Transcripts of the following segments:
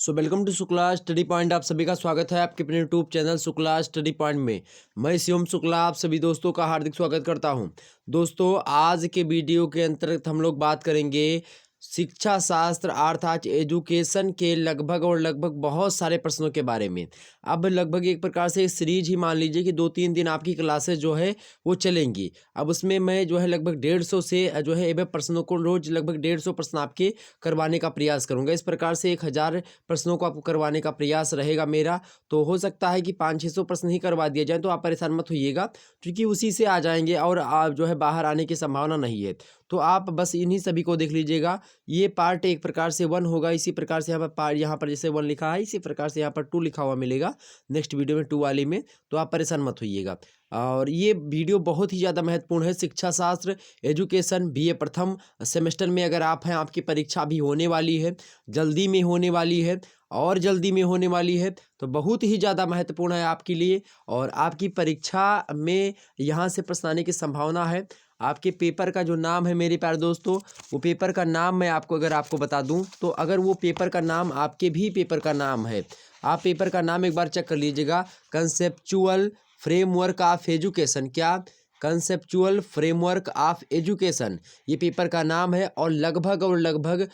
Welcome to Shukla Study Point. आप सभी का स्वागत है आपके अपने YouTube channel Shukla Study Point में। मैं शिवम शुक्ला आप सभी दोस्तों का हार्दिक स्वागत करता हूं। दोस्तों, आज के वीडियो के अंतर्गत हम लोग बात करेंगे शिक्षा शास्त्र अर्थात एजुकेशन के लगभग बहुत सारे प्रश्नों के बारे में। अब लगभग एक प्रकार से सीरीज ही मान लीजिए कि 2-3 दिन आपकी क्लासेस जो है वो चलेंगी। अब उसमें मैं जो है लगभग 150 से जो है एवं प्रश्नों को रोज लगभग 150 प्रश्न आपके करवाने का प्रयास करूंगा। इस प्रकार से 1000 प्रश्नों को आपको करवाने का प्रयास रहेगा मेरा। तो हो सकता है कि 500-600 प्रश्न ही करवा दिए जाए, तो आप परेशान मत होइएगा, क्योंकि उसी से आ जाएंगे और आप जो है बाहर आने की संभावना नहीं है। तो आप बस इन्हीं सभी को देख लीजिएगा। ये पार्ट एक प्रकार से 1 होगा, इसी प्रकार से यहाँ पर जैसे 1 लिखा है, इसी प्रकार से यहाँ पर 2 लिखा हुआ मिलेगा नेक्स्ट वीडियो में 2 वाली में। तो आप परेशान मत होइएगा। और ये वीडियो बहुत ही ज़्यादा महत्वपूर्ण है। शिक्षा शास्त्र एजुकेशन बीए प्रथम सेमेस्टर में अगर आप हैं, आपकी परीक्षा भी होने वाली है, जल्दी में होने वाली है और जल्दी में होने वाली है, तो बहुत ही ज़्यादा महत्वपूर्ण है आपके लिए। और आपकी परीक्षा में यहाँ से प्रश्न आने की संभावना है। आपके पेपर का जो नाम है मेरे प्यारे दोस्तों, वो पेपर का नाम मैं आपको बता दूं, तो अगर वो पेपर का नाम आपके भी पेपर का नाम है, आप पेपर का नाम एक बार चेक कर लीजिएगा। कंसेप्चुअल फ्रेमवर्क ऑफ एजुकेशन, क्या कंसेप्चुअल फ्रेमवर्क ऑफ एजुकेशन ये पेपर का नाम है। और लगभग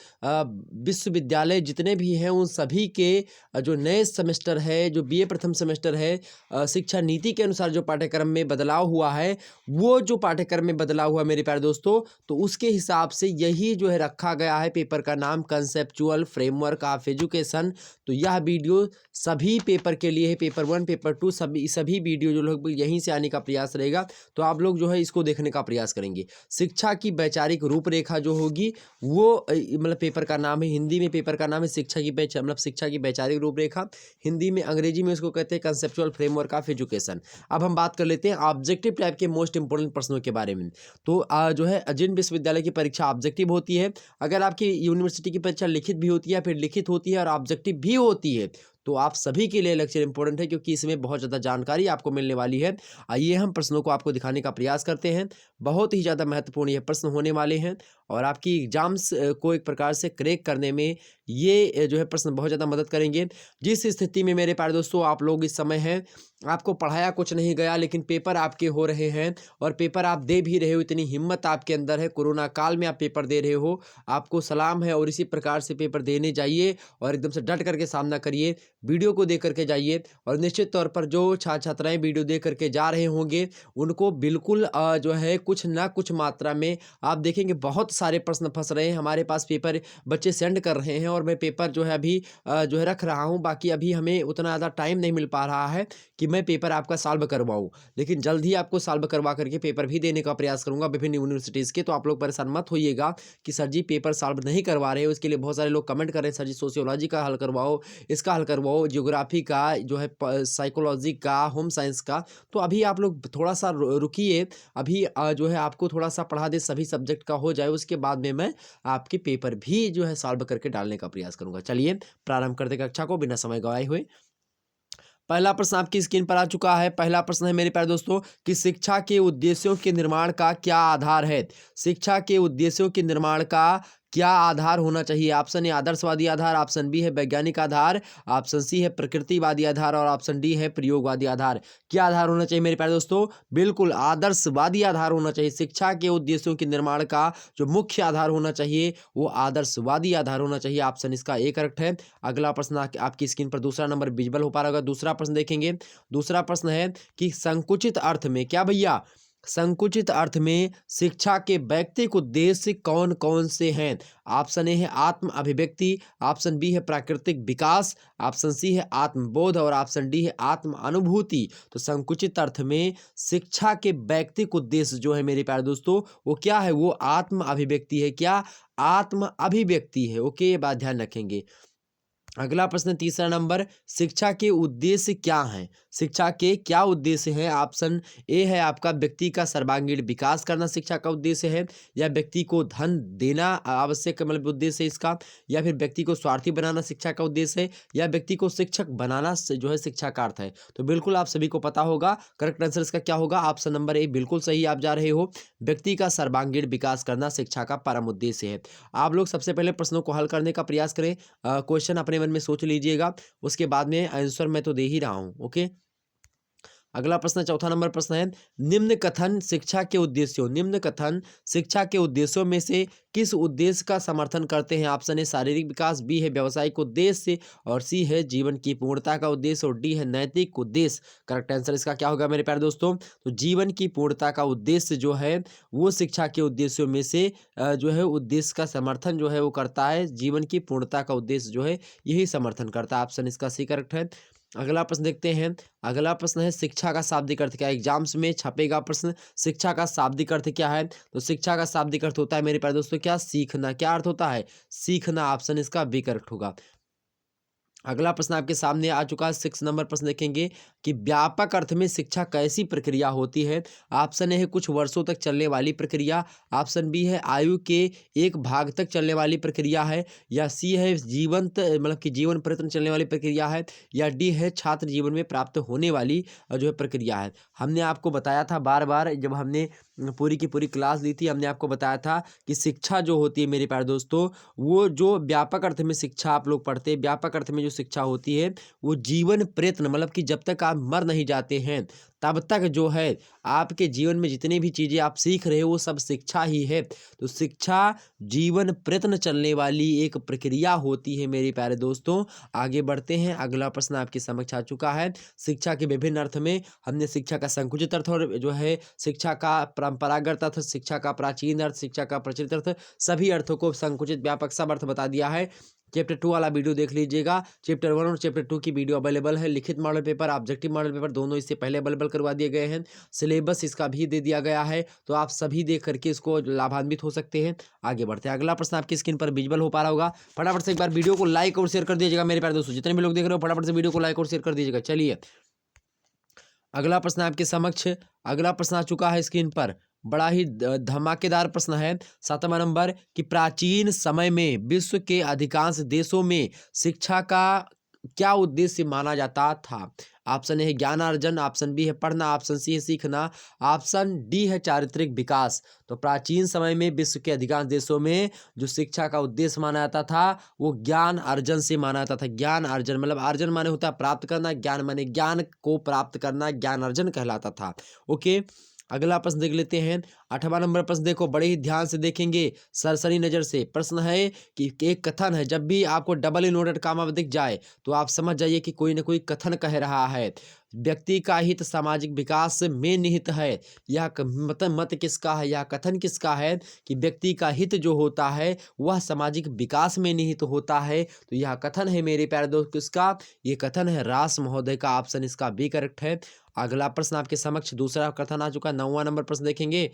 विश्वविद्यालय जितने भी हैं उन सभी के जो नए सेमेस्टर है, जो बीए प्रथम सेमेस्टर है, शिक्षा नीति के अनुसार जो पाठ्यक्रम में बदलाव हुआ है, वो जो पाठ्यक्रम में बदलाव हुआ मेरे प्यारे दोस्तों, तो उसके हिसाब से यही जो है रखा गया है पेपर का नाम कंसेप्चुअल फ्रेमवर्क ऑफ एजुकेशन। तो यह वीडियो सभी पेपर के लिए है, पेपर 1 पेपर 2 सभी वीडियो जो लोग यहीं से आने का प्रयास रहेगा। तो आप लोग जो है इसको देखने का प्रयास करेंगे। शिक्षा की वैचारिक रूपरेखा जो होगी वो मतलब पेपर का नाम है, हिंदी में पेपर का नाम है शिक्षा की वैचारिक रूपरेखा, हिंदी में अंग्रेजी में उसको कहते हैं कंसेप्चुअल फ्रेमवर्क ऑफ एजुकेशन। अब हम बात कर लेते हैं ऑब्जेक्टिव टाइप के मोस्ट इंपोर्टेंट प्रश्नों के बारे में। तो जो है जिन विश्वविद्यालय की परीक्षा ऑब्जेक्टिव होती है, अगर आपकी यूनिवर्सिटी की परीक्षा लिखित भी होती है, फिर लिखित होती है और ऑब्जेक्टिव भी होती है, तो आप सभी के लिए लेक्चर इंपॉर्टेंट है, क्योंकि इसमें बहुत ज़्यादा जानकारी आपको मिलने वाली है। आइए हम प्रश्नों को आपको दिखाने का प्रयास करते हैं। बहुत ही ज़्यादा महत्वपूर्ण ये प्रश्न होने वाले हैं और आपकी एग्जाम्स को एक प्रकार से क्रैक करने में ये जो है प्रश्न बहुत ज़्यादा मदद करेंगे। जिस स्थिति में मेरे प्यारे दोस्तों आप लोग इस समय हैं, आपको पढ़ाया कुछ नहीं गया, लेकिन पेपर आपके हो रहे हैं और पेपर आप दे भी रहे हो, इतनी हिम्मत आपके अंदर है, कोरोना काल में आप पेपर दे रहे हो, आपको सलाम है। और इसी प्रकार से पेपर देने जाइए और एकदम से डट करके सामना करिए, वीडियो को देख करके जाइए। और निश्चित तौर पर जो छात्र छात्राएं वीडियो देख करके जा रहे होंगे, उनको बिल्कुल जो है कुछ ना कुछ मात्रा में आप देखेंगे बहुत सारे प्रश्न फंस रहे हैं। हमारे पास पेपर बच्चे सेंड कर रहे हैं और मैं पेपर जो है अभी जो है रख रहा हूं। बाकी अभी हमें उतना ज़्यादा टाइम नहीं मिल पा रहा है कि मैं पेपर आपका सॉल्व करवाऊं, लेकिन जल्द ही आपको सॉल्व करवा करके पेपर भी देने का प्रयास करूंगा विभिन्न यूनिवर्सिटीज़ के। तो आप लोग परेशान मत होइएगा कि सर जी पेपर सॉल्व नहीं करवा रहे हो। इसके लिए बहुत सारे लोग कमेंट कर रहे हैं, सर जी सोशियोलॉजी का हल करवाओ, इसका हल करवाओ, ज्योग्राफी का जो है, साइकोलॉजी का, होम साइंस का। तो अभी आप लोग थोड़ा सा रुकिए, अभी जो है आपको थोड़ा सा पढ़ा दे, सभी सब्जेक्ट का हो जाए, उसके बाद में मैं आपके पेपर भी जो है सॉल्व करके डालने का प्रयास करूंगा। चलिए प्रारंभ करते कक्षा को बिना समय गवाए हुए। पहला प्रश्न आपकी स्क्रीन पर आ चुका है। पहला प्रश्न है मेरे प्यारे दोस्तों कि शिक्षा के उद्देश्यों के निर्माण का क्या आधार है। शिक्षा के उद्देश्यों के निर्माण का क्या आधार होना चाहिए। ऑप्शन ए आदर्शवादी आधार, ऑप्शन बी है वैज्ञानिक आधार, ऑप्शन सी है प्रकृतिवादी आधार और ऑप्शन डी है प्रयोगवादी आधार। क्या आधार होना चाहिए मेरे प्यारे दोस्तों? बिल्कुल आदर्शवादी आधार होना चाहिए। शिक्षा के उद्देश्यों के निर्माण का जो मुख्य आधार होना चाहिए वो आदर्शवादी आधार होना चाहिए। ऑप्शन इसका ए करेक्ट है। अगला प्रश्न आपकी स्क्रीन पर दूसरा नंबर विजुअल हो पा रहा होगा। दूसरा प्रश्न देखेंगे। दूसरा प्रश्न है कि संकुचित अर्थ में, क्या भैया, संकुचित अर्थ में शिक्षा के व्यक्तिगत उद्देश्य कौन कौन से हैं। ऑप्शन ए है आत्म अभिव्यक्ति, ऑप्शन बी है प्राकृतिक विकास, ऑप्शन सी है आत्मबोध और ऑप्शन डी है आत्म अनुभूति। तो संकुचित अर्थ में शिक्षा के व्यक्तिगत उद्देश्य जो है मेरे प्यारे दोस्तों वो क्या है, वो आत्म अभिव्यक्ति है। क्या? आत्म अभिव्यक्ति है। ओके, ये बात ध्यान रखेंगे। अगला प्रश्न तीसरा नंबर, शिक्षा के उद्देश्य क्या हैं। शिक्षा के क्या उद्देश्य हैं? ऑप्शन ए है आपका व्यक्ति का सर्वांगीण विकास करना शिक्षा का उद्देश्य है, या व्यक्ति को धन देना आवश्यक मतलब उद्देश्य है इसका, या फिर व्यक्ति को स्वार्थी बनाना शिक्षा का उद्देश्य है, या व्यक्ति को शिक्षक बनाना जो है शिक्षा का अर्थ है। तो बिल्कुल आप सभी को पता होगा, करेक्ट आंसर इसका क्या होगा? ऑप्शन नंबर ए बिल्कुल सही आप जा रहे हो। व्यक्ति का सर्वांगीण विकास करना शिक्षा का परम उद्देश्य है। आप लोग सबसे पहले प्रश्नों को हल करने का प्रयास करें। क्वेश्चन अपने अपने मन में सोच लीजिएगा, उसके बाद में आंसर मैं तो दे ही रहा हूँ। ओके, अगला प्रश्न, चौथा नंबर प्रश्न है, निम्न कथन शिक्षा के उद्देश्यों, निम्न कथन शिक्षा के उद्देश्यों में से किस उद्देश्य का समर्थन करते हैं? ऑप्शन है शारीरिक विकास, बी है व्यावसायिक उद्देश्य, और सी है जीवन की पूर्णता का उद्देश्य, और डी है नैतिक उद्देश्य। करेक्ट आंसर इसका क्या होगा मेरे प्यारे दोस्तों? तो जीवन की पूर्णता का उद्देश्य जो है वो शिक्षा के उद्देश्यों में से जो है उद्देश्य का समर्थन जो है वो करता है। जीवन की पूर्णता का उद्देश्य जो है यही समर्थन करता है। ऑप्शन इसका सी करेक्ट है। अगला प्रश्न देखते हैं। अगला प्रश्न है, शिक्षा का शाब्दिक अर्थ क्या है? एग्जाम्स में छपेगा प्रश्न, शिक्षा का शाब्दिक अर्थ क्या है? तो शिक्षा का शाब्दिक अर्थ होता है मेरे प्यारे दोस्तों क्या? सीखना। क्या अर्थ होता है? सीखना। ऑप्शन इसका बी करेक्ट होगा। अगला प्रश्न आपके सामने आ चुका है। 6 नंबर प्रश्न देखेंगे कि व्यापक अर्थ में शिक्षा कैसी प्रक्रिया होती है? ऑप्शन ए है कुछ वर्षों तक चलने वाली प्रक्रिया, ऑप्शन बी है आयु के एक भाग तक चलने वाली प्रक्रिया है, या सी है जीवंत मतलब कि जीवन पर्यंत चलने वाली प्रक्रिया है, या डी है छात्र जीवन में प्राप्त होने वाली जो है प्रक्रिया है। हमने आपको बताया था बार बार, जब हमने पूरी की पूरी क्लास ली थी, हमने आपको बताया था कि शिक्षा जो होती है मेरे प्यारे दोस्तों, वो जो व्यापक अर्थ में शिक्षा आप लोग पढ़ते हैं, व्यापक अर्थ में जो शिक्षा होती है वो जीवन प्रयत्न, मतलब कि जब तक आप मर नहीं जाते हैं तब तक जो है आपके जीवन में जितनी भी चीज़ें आप सीख रहे हो वो सब शिक्षा ही है। तो शिक्षा जीवन प्रयत्न चलने वाली एक प्रक्रिया होती है मेरे प्यारे दोस्तों। आगे बढ़ते हैं। अगला प्रश्न आपके समक्ष आ चुका है। शिक्षा के विभिन्न अर्थ में हमने शिक्षा का संकुचित अर्थ और जो है शिक्षा का परंपरागत अर्थ, शिक्षा का प्राचीन अर्थ, शिक्षा का प्रचलित अर्थ, सभी अर्थों को संकुचित व्यापक सब अर्थ बता दिया है। चैप्टर 2 वाला वीडियो देख लीजिएगा। चैप्टर 1 और चैप्टर 2 की वीडियो अवेलेबल है। लिखित model paper, objective model paper दोनों इससे पहले अवेलेबल करवा दिए गए हैं। सिलेबस इसका भी दे दिया गया है, तो आप सभी देख करके इसको लाभान्वित हो सकते हैं। आगे बढ़ते हैं। अगला प्रश्न आपकी स्क्रीन पर विजुअल हो पा रहा होगा। फटाफट से एक बार वीडियो को लाइक और शेयर कर दीजिएगा मेरे प्यारे दोस्तों। जितने भी लोग देख रहे हो फटाफट से वीडियो को लाइक और शेयर कर दीजिएगा। चलिए अगला प्रश्न आपके समक्ष, अगला प्रश्न आ चुका है स्क्रीन पर। बड़ा ही धमाकेदार प्रश्न है। 7वां नंबर कि प्राचीन समय में विश्व के अधिकांश देशों में शिक्षा का क्या उद्देश्य माना जाता था? ऑप्शन ए है ज्ञानार्जन, ऑप्शन बी है पढ़ना, ऑप्शन सी है सीखना, ऑप्शन डी है चारित्रिक विकास। तो प्राचीन समय में विश्व के अधिकांश देशों में जो शिक्षा का उद्देश्य माना जाता था वो ज्ञान अर्जन से माना जाता था। ज्ञान अर्जन मतलब अर्जन माने होता है प्राप्त करना, ज्ञान माने ज्ञान को प्राप्त करना, ज्ञान अर्जन कहलाता था। ओके, अगला प्रश्न देख लेते हैं। 8वां नंबर प्रश्न देखो, बड़े ही ध्यान से देखेंगे, सरसरी नजर से। प्रश्न है कि एक कथन है, जब भी आपको डबल इनवर्टेड कामा दिख जाए तो आप समझ जाइए कि कोई ना कोई कथन कह रहा है। व्यक्ति का हित सामाजिक विकास में निहित है। यह मत किसका है, यह कथन किसका है कि व्यक्ति का हित जो होता है वह सामाजिक विकास में निहित होता है। तो यह कथन है मेरे प्यारे दोस्त किसका? ये कथन है रास महोदय का। ऑप्शन इसका बी करेक्ट है। अगला प्रश्न आपके समक्ष दूसरा कथन आ चुका है। 9वां नंबर प्रश्न देखेंगे।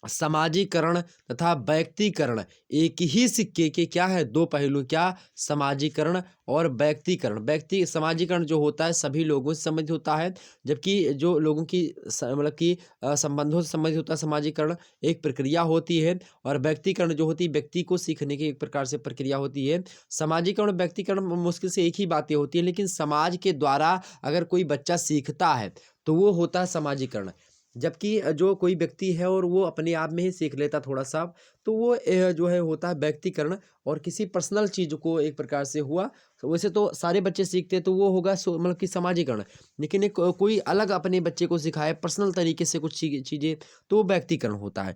समाजीकरण तथा व्यक्तिकरण एक ही सिक्के के क्या है? दो पहलू। क्या? समाजीकरण और व्यक्तिकरण। व्यक्ति समाजीकरण जो होता है सभी लोगों से संबंधित होता है, जबकि जो लोगों की मतलब कि संबंधों से संबंधित होता है समाजीकरण एक प्रक्रिया होती है, और व्यक्तिकरण जो होती है व्यक्ति को सीखने की एक प्रकार से प्रक्रिया होती है। समाजीकरण और व्यक्तिकरण मुश्किल से एक ही बातें होती है, लेकिन समाज के द्वारा अगर कोई बच्चा सीखता है तो वो होता है समाजीकरण, जबकि जो कोई व्यक्ति है और वो अपने आप में ही सीख लेता थोड़ा सा, तो वो जो है होता है व्यक्तिकरण। और किसी पर्सनल चीज़ को एक प्रकार से हुआ, तो वैसे तो सारे बच्चे सीखते हैं तो वो होगा मतलब कि समाजीकरण, लेकिन एक कोई अलग अपने बच्चे को सिखाए पर्सनल तरीके से कुछ चीज़ें, तो वो व्यक्तिकरण होता है।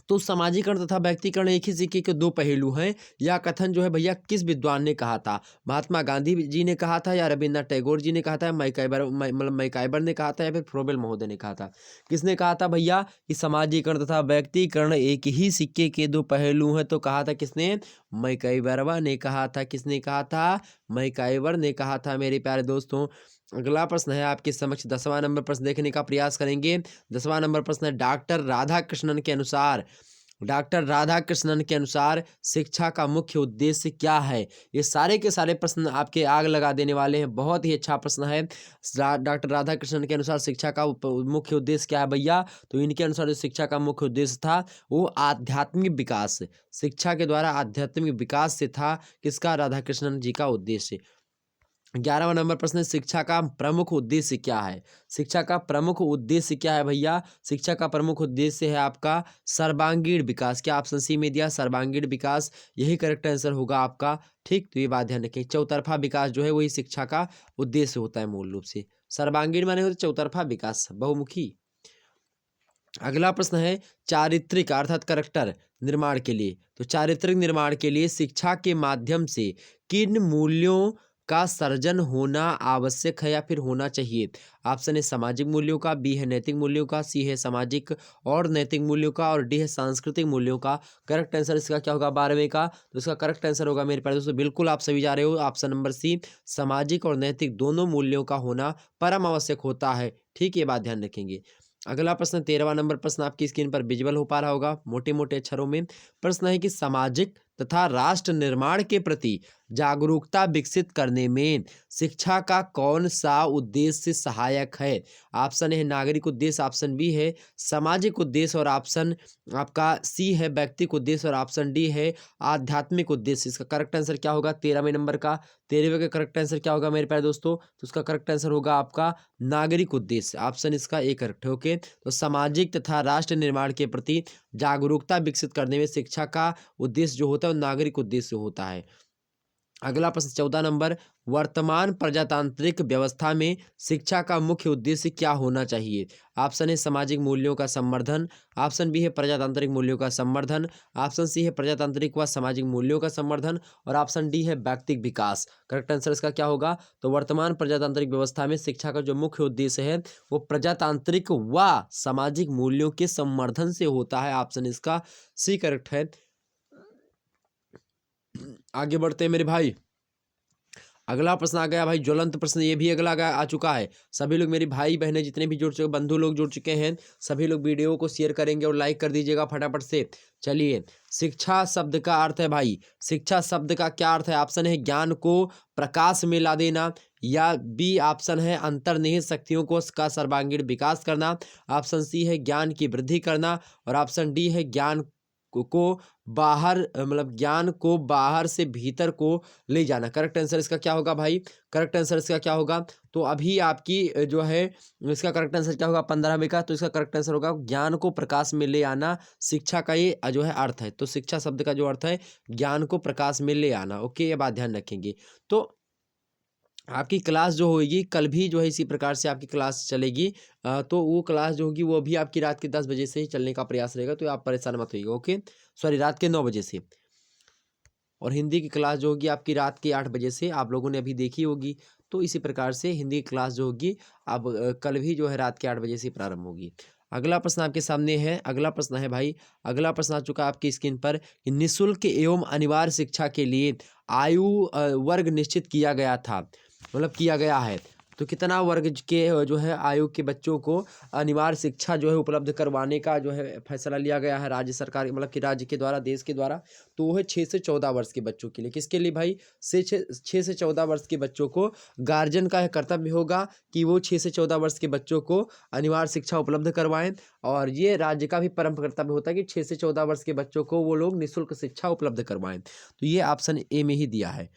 तो समाजीकरण तथा व्यक्तिकरण एक ही सिक्के के दो पहलू हैं। यह कथन जो है भैया किस विद्वान ने कहा था? महात्मा गांधी जी ने कहा था, या रविन्द्रनाथ टैगोर जी ने कहा था, मैकाइबर ने कहा था, या फिर फ्रोबेल महोदय ने कहा था? किसने कहा था भैया कि समाजीकरण तथा व्यक्तिकरण एक ही सिक्के के दो पहलू हैं? तो कहा था किसने? मैकाइबर ने कहा था। किसने कहा था? मैकाइबर ने कहा था मेरे प्यारे दोस्तों। अगला प्रश्न है आपके समक्ष 10वां नंबर प्रश्न देखने का प्रयास करेंगे। 10वां नंबर प्रश्न है, डॉक्टर राधाकृष्णन के अनुसार शिक्षा का मुख्य उद्देश्य क्या है? ये सारे के सारे प्रश्न आपके आग लगा देने वाले हैं। बहुत ही अच्छा प्रश्न है। डॉक्टर राधाकृष्णन के अनुसार शिक्षा का मुख्य उद्देश्य क्या है भैया? तो इनके अनुसार जो शिक्षा का मुख्य उद्देश्य था वो आध्यात्मिक विकास, शिक्षा के द्वारा आध्यात्मिक विकास से था। किसका? राधाकृष्णन जी का उद्देश्य। 11वां नंबर प्रश्न है, शिक्षा का प्रमुख उद्देश्य क्या है? शिक्षा का प्रमुख उद्देश्य क्या है भैया? शिक्षा का प्रमुख उद्देश्य है आपका सर्वांगीण विकास। क्या ऑप्शन सी में दिया सर्वांगीण विकास, यही करेक्ट आंसर होगा आपका। ठीक, तो ये बात ध्यान रखें, चौतरफा विकास जो है वही शिक्षा का उद्देश्य होता है मूल रूप से। सर्वांगीण माने होते चौतरफा विकास, बहुमुखी। अगला प्रश्न है, चारित्रिक अर्थात करैक्टर निर्माण के लिए, तो चारित्रिक निर्माण के लिए शिक्षा के माध्यम से किन मूल्यों का सर्जन होना आवश्यक है या फिर होना चाहिए? ऑप्शन है सामाजिक मूल्यों का, बी है नैतिक मूल्यों का, सी है सामाजिक और नैतिक मूल्यों का, और डी है सांस्कृतिक मूल्यों का। करेक्ट आंसर इसका क्या होगा 12वें का? तो इसका करेक्ट आंसर होगा मेरे प्यारे दोस्तों, बिल्कुल आप सभी जा रहे हो ऑप्शन नंबर सी, सामाजिक और नैतिक दोनों मूल्यों का होना परम आवश्यक होता है। ठीक, ये बात ध्यान रखेंगे। अगला प्रश्न 13वां नंबर प्रश्न आपकी स्क्रीन पर विजुअल हो पा रहा होगा मोटे मोटे अक्षरों में। प्रश्न है कि सामाजिक तथा राष्ट्र निर्माण के प्रति जागरूकता विकसित करने में शिक्षा का कौन सा उद्देश्य सहायक है? ऑप्शन है नागरिक उद्देश्य, ऑप्शन बी है सामाजिक उद्देश्य, और ऑप्शन आपका सी है व्यक्तिक उद्देश्य, और ऑप्शन डी है आध्यात्मिक उद्देश्य। इसका करेक्ट आंसर क्या होगा 13वें नंबर का? 13वें का करेक्ट आंसर क्या होगा मेरे प्यारे दोस्तों? तो उसका करेक्ट आंसर होगा आपका नागरिक उद्देश्य, ऑप्शन इसका ए करेक्ट है। ओके, तो सामाजिक तथा राष्ट्र निर्माण के प्रति जागरूकता विकसित करने में शिक्षा का उद्देश्य जो होता है वो नागरिक उद्देश्य होता है। अगला प्रश्न 14 नंबर, वर्तमान प्रजातांत्रिक व्यवस्था में शिक्षा का मुख्य उद्देश्य क्या होना चाहिए? ऑप्शन है सामाजिक मूल्यों का संवर्धन, ऑप्शन बी है प्रजातांत्रिक मूल्यों का संवर्धन, ऑप्शन सी है प्रजातांत्रिक व सामाजिक मूल्यों का संवर्धन, और ऑप्शन डी है व्यक्तिक विकास। करेक्ट आंसर इसका क्या होगा? तो वर्तमान प्रजातांत्रिक व्यवस्था में शिक्षा का जो मुख्य उद्देश्य है वो प्रजातांत्रिक व सामाजिक मूल्यों के संवर्धन से होता है। ऑप्शन इसका सी करेक्ट है। आगे बढ़ते हैं मेरे भाई, अगला प्रश्न आ गया भाई, ज्वलंत प्रश्न, ये भी अगला आ चुका है। सभी लोग मेरी भाई बहनें जितने भी जुड़ चुके, बंधु लोग जुड़ चुके हैं, सभी लोग वीडियो को शेयर करेंगे और लाइक कर दीजिएगा फटाफट से। चलिए, शिक्षा शब्द का अर्थ है भाई, शिक्षा शब्द का क्या अर्थ है? ऑप्शन है ज्ञान को प्रकाश में ला देना, या बी ऑप्शन है अंतर्निहित शक्तियों को का सर्वांगीण विकास करना, ऑप्शन सी है ज्ञान की वृद्धि करना, और ऑप्शन डी है ज्ञान को बाहर मतलब ज्ञान को बाहर से भीतर को ले जाना। करेक्ट आंसर इसका क्या होगा भाई? करेक्ट आंसर इसका क्या होगा? तो अभी आपकी जो है इसका करेक्ट आंसर क्या होगा 15वें का? तो इसका करेक्ट आंसर होगा ज्ञान को प्रकाश में ले आना, शिक्षा का ये जो है अर्थ है। तो शिक्षा शब्द का जो अर्थ है ज्ञान को प्रकाश में ले आना। ओके, ये बात ध्यान रखेंगे। तो आपकी क्लास जो होगी कल भी जो है इसी प्रकार से आपकी क्लास चलेगी। तो वो क्लास जो होगी वो भी आपकी रात के 10 बजे से ही चलने का प्रयास रहेगा, तो आप परेशान मत होइएगा। ओके, सॉरी रात के 9 बजे से। और हिंदी की क्लास जो होगी आपकी रात के 8 बजे से, आप लोगों ने अभी देखी होगी। तो इसी प्रकार से हिंदी की क्लास जो होगी अब कल भी जो है रात के 8 बजे से प्रारंभ होगी। अगला प्रश्न आपके सामने है, अगला प्रश्न है भाई, अगला प्रश्न आ चुका है आपकी स्क्रीन पर कि निःशुल्क एवं अनिवार्य शिक्षा के लिए आयु वर्ग निश्चित किया गया था, मतलब किया गया है। तो कितना वर्ग के जो है आयु के बच्चों को अनिवार्य शिक्षा जो है उपलब्ध करवाने का जो है फैसला लिया गया है राज्य सरकार, मतलब कि राज्य के द्वारा, देश के द्वारा। तो वो है 6 से 14 वर्ष के बच्चों के लिए। किसके लिए भाई? 6 से 14 वर्ष के बच्चों को गार्जियन का यह कर्तव्य होगा कि वो 6 से 14 वर्ष के बच्चों को अनिवार्य शिक्षा उपलब्ध करवाएं, और ये राज्य का भी परम कर्तव्य होता है कि 6 से 14 वर्ष के बच्चों को वो लोग निःशुल्क शिक्षा उपलब्ध करवाएं। तो ये ऑप्शन ए में ही दिया है।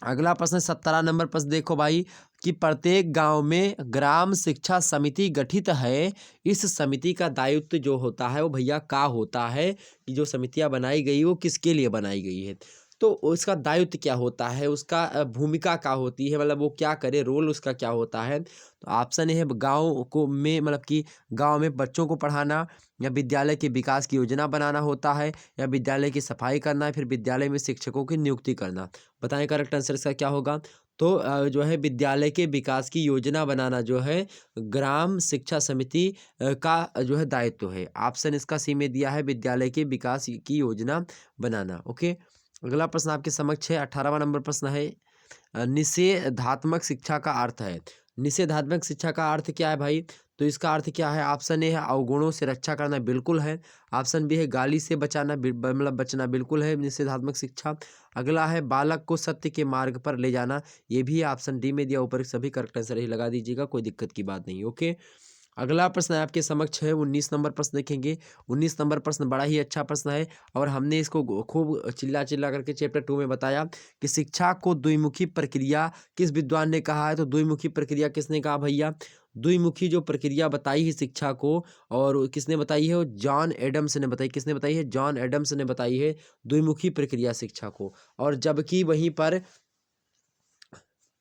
अगला प्रश्न 17 नंबर प्रश्न देखो भाई कि प्रत्येक गांव में ग्राम शिक्षा समिति गठित है, इस समिति का दायित्व जो होता है वो भैया क्या होता है? कि जो समितियां बनाई गई वो किसके लिए बनाई गई है, तो उसका दायित्व क्या होता है, उसका भूमिका क्या होती है, मतलब वो क्या करे, रोल उसका क्या होता है? तो ऑप्शन है गाँव को में मतलब कि गाँव में बच्चों को पढ़ाना, या विद्यालय के विकास की योजना बनाना होता है, या विद्यालय की सफाई करना है, फिर विद्यालय में शिक्षकों की नियुक्ति करना। बताएं करेक्ट आंसर इसका क्या होगा? तो जो है विद्यालय के विकास की योजना बनाना जो है ग्राम शिक्षा समिति का जो है दायित्व है। ऑप्शन इसका सी में दिया है विद्यालय के विकास की योजना बनाना। ओके, अगला प्रश्न आपके समक्ष है 18वां नंबर प्रश्न है निषेधात्मक शिक्षा का अर्थ है। निषेधात्मक शिक्षा का अर्थ क्या है भाई? तो इसका अर्थ क्या है? ऑप्शन ए है अवगुणों से रक्षा करना, बिल्कुल है। ऑप्शन बी है गाली से बचाना, मतलब बचना, बिल्कुल है निषेधात्मक शिक्षा। अगला है बालक को सत्य के मार्ग पर ले जाना, ये भी ऑप्शन डी में दिया ऊपर, सभी करेक्ट आंसर ही लगा दीजिएगा, कोई दिक्कत की बात नहीं। ओके, अगला प्रश्न है आपके समक्ष है 19 नंबर प्रश्न देखेंगे। 19 नंबर प्रश्न बड़ा ही अच्छा प्रश्न है और हमने इसको खूब चिल्ला चिल्ला करके चैप्टर 2 में बताया कि शिक्षा को द्विमुखी प्रक्रिया किस विद्वान ने कहा है। तो द्विमुखी प्रक्रिया किसने कहा भैया? द्विमुखी जो प्रक्रिया बताई है शिक्षा को, और किसने बताई है? वो जॉन एडम्स ने बताई। किसने बताई है? जॉन एडम्स ने बताई है द्विमुखी प्रक्रिया शिक्षा को। और जबकि वहीं पर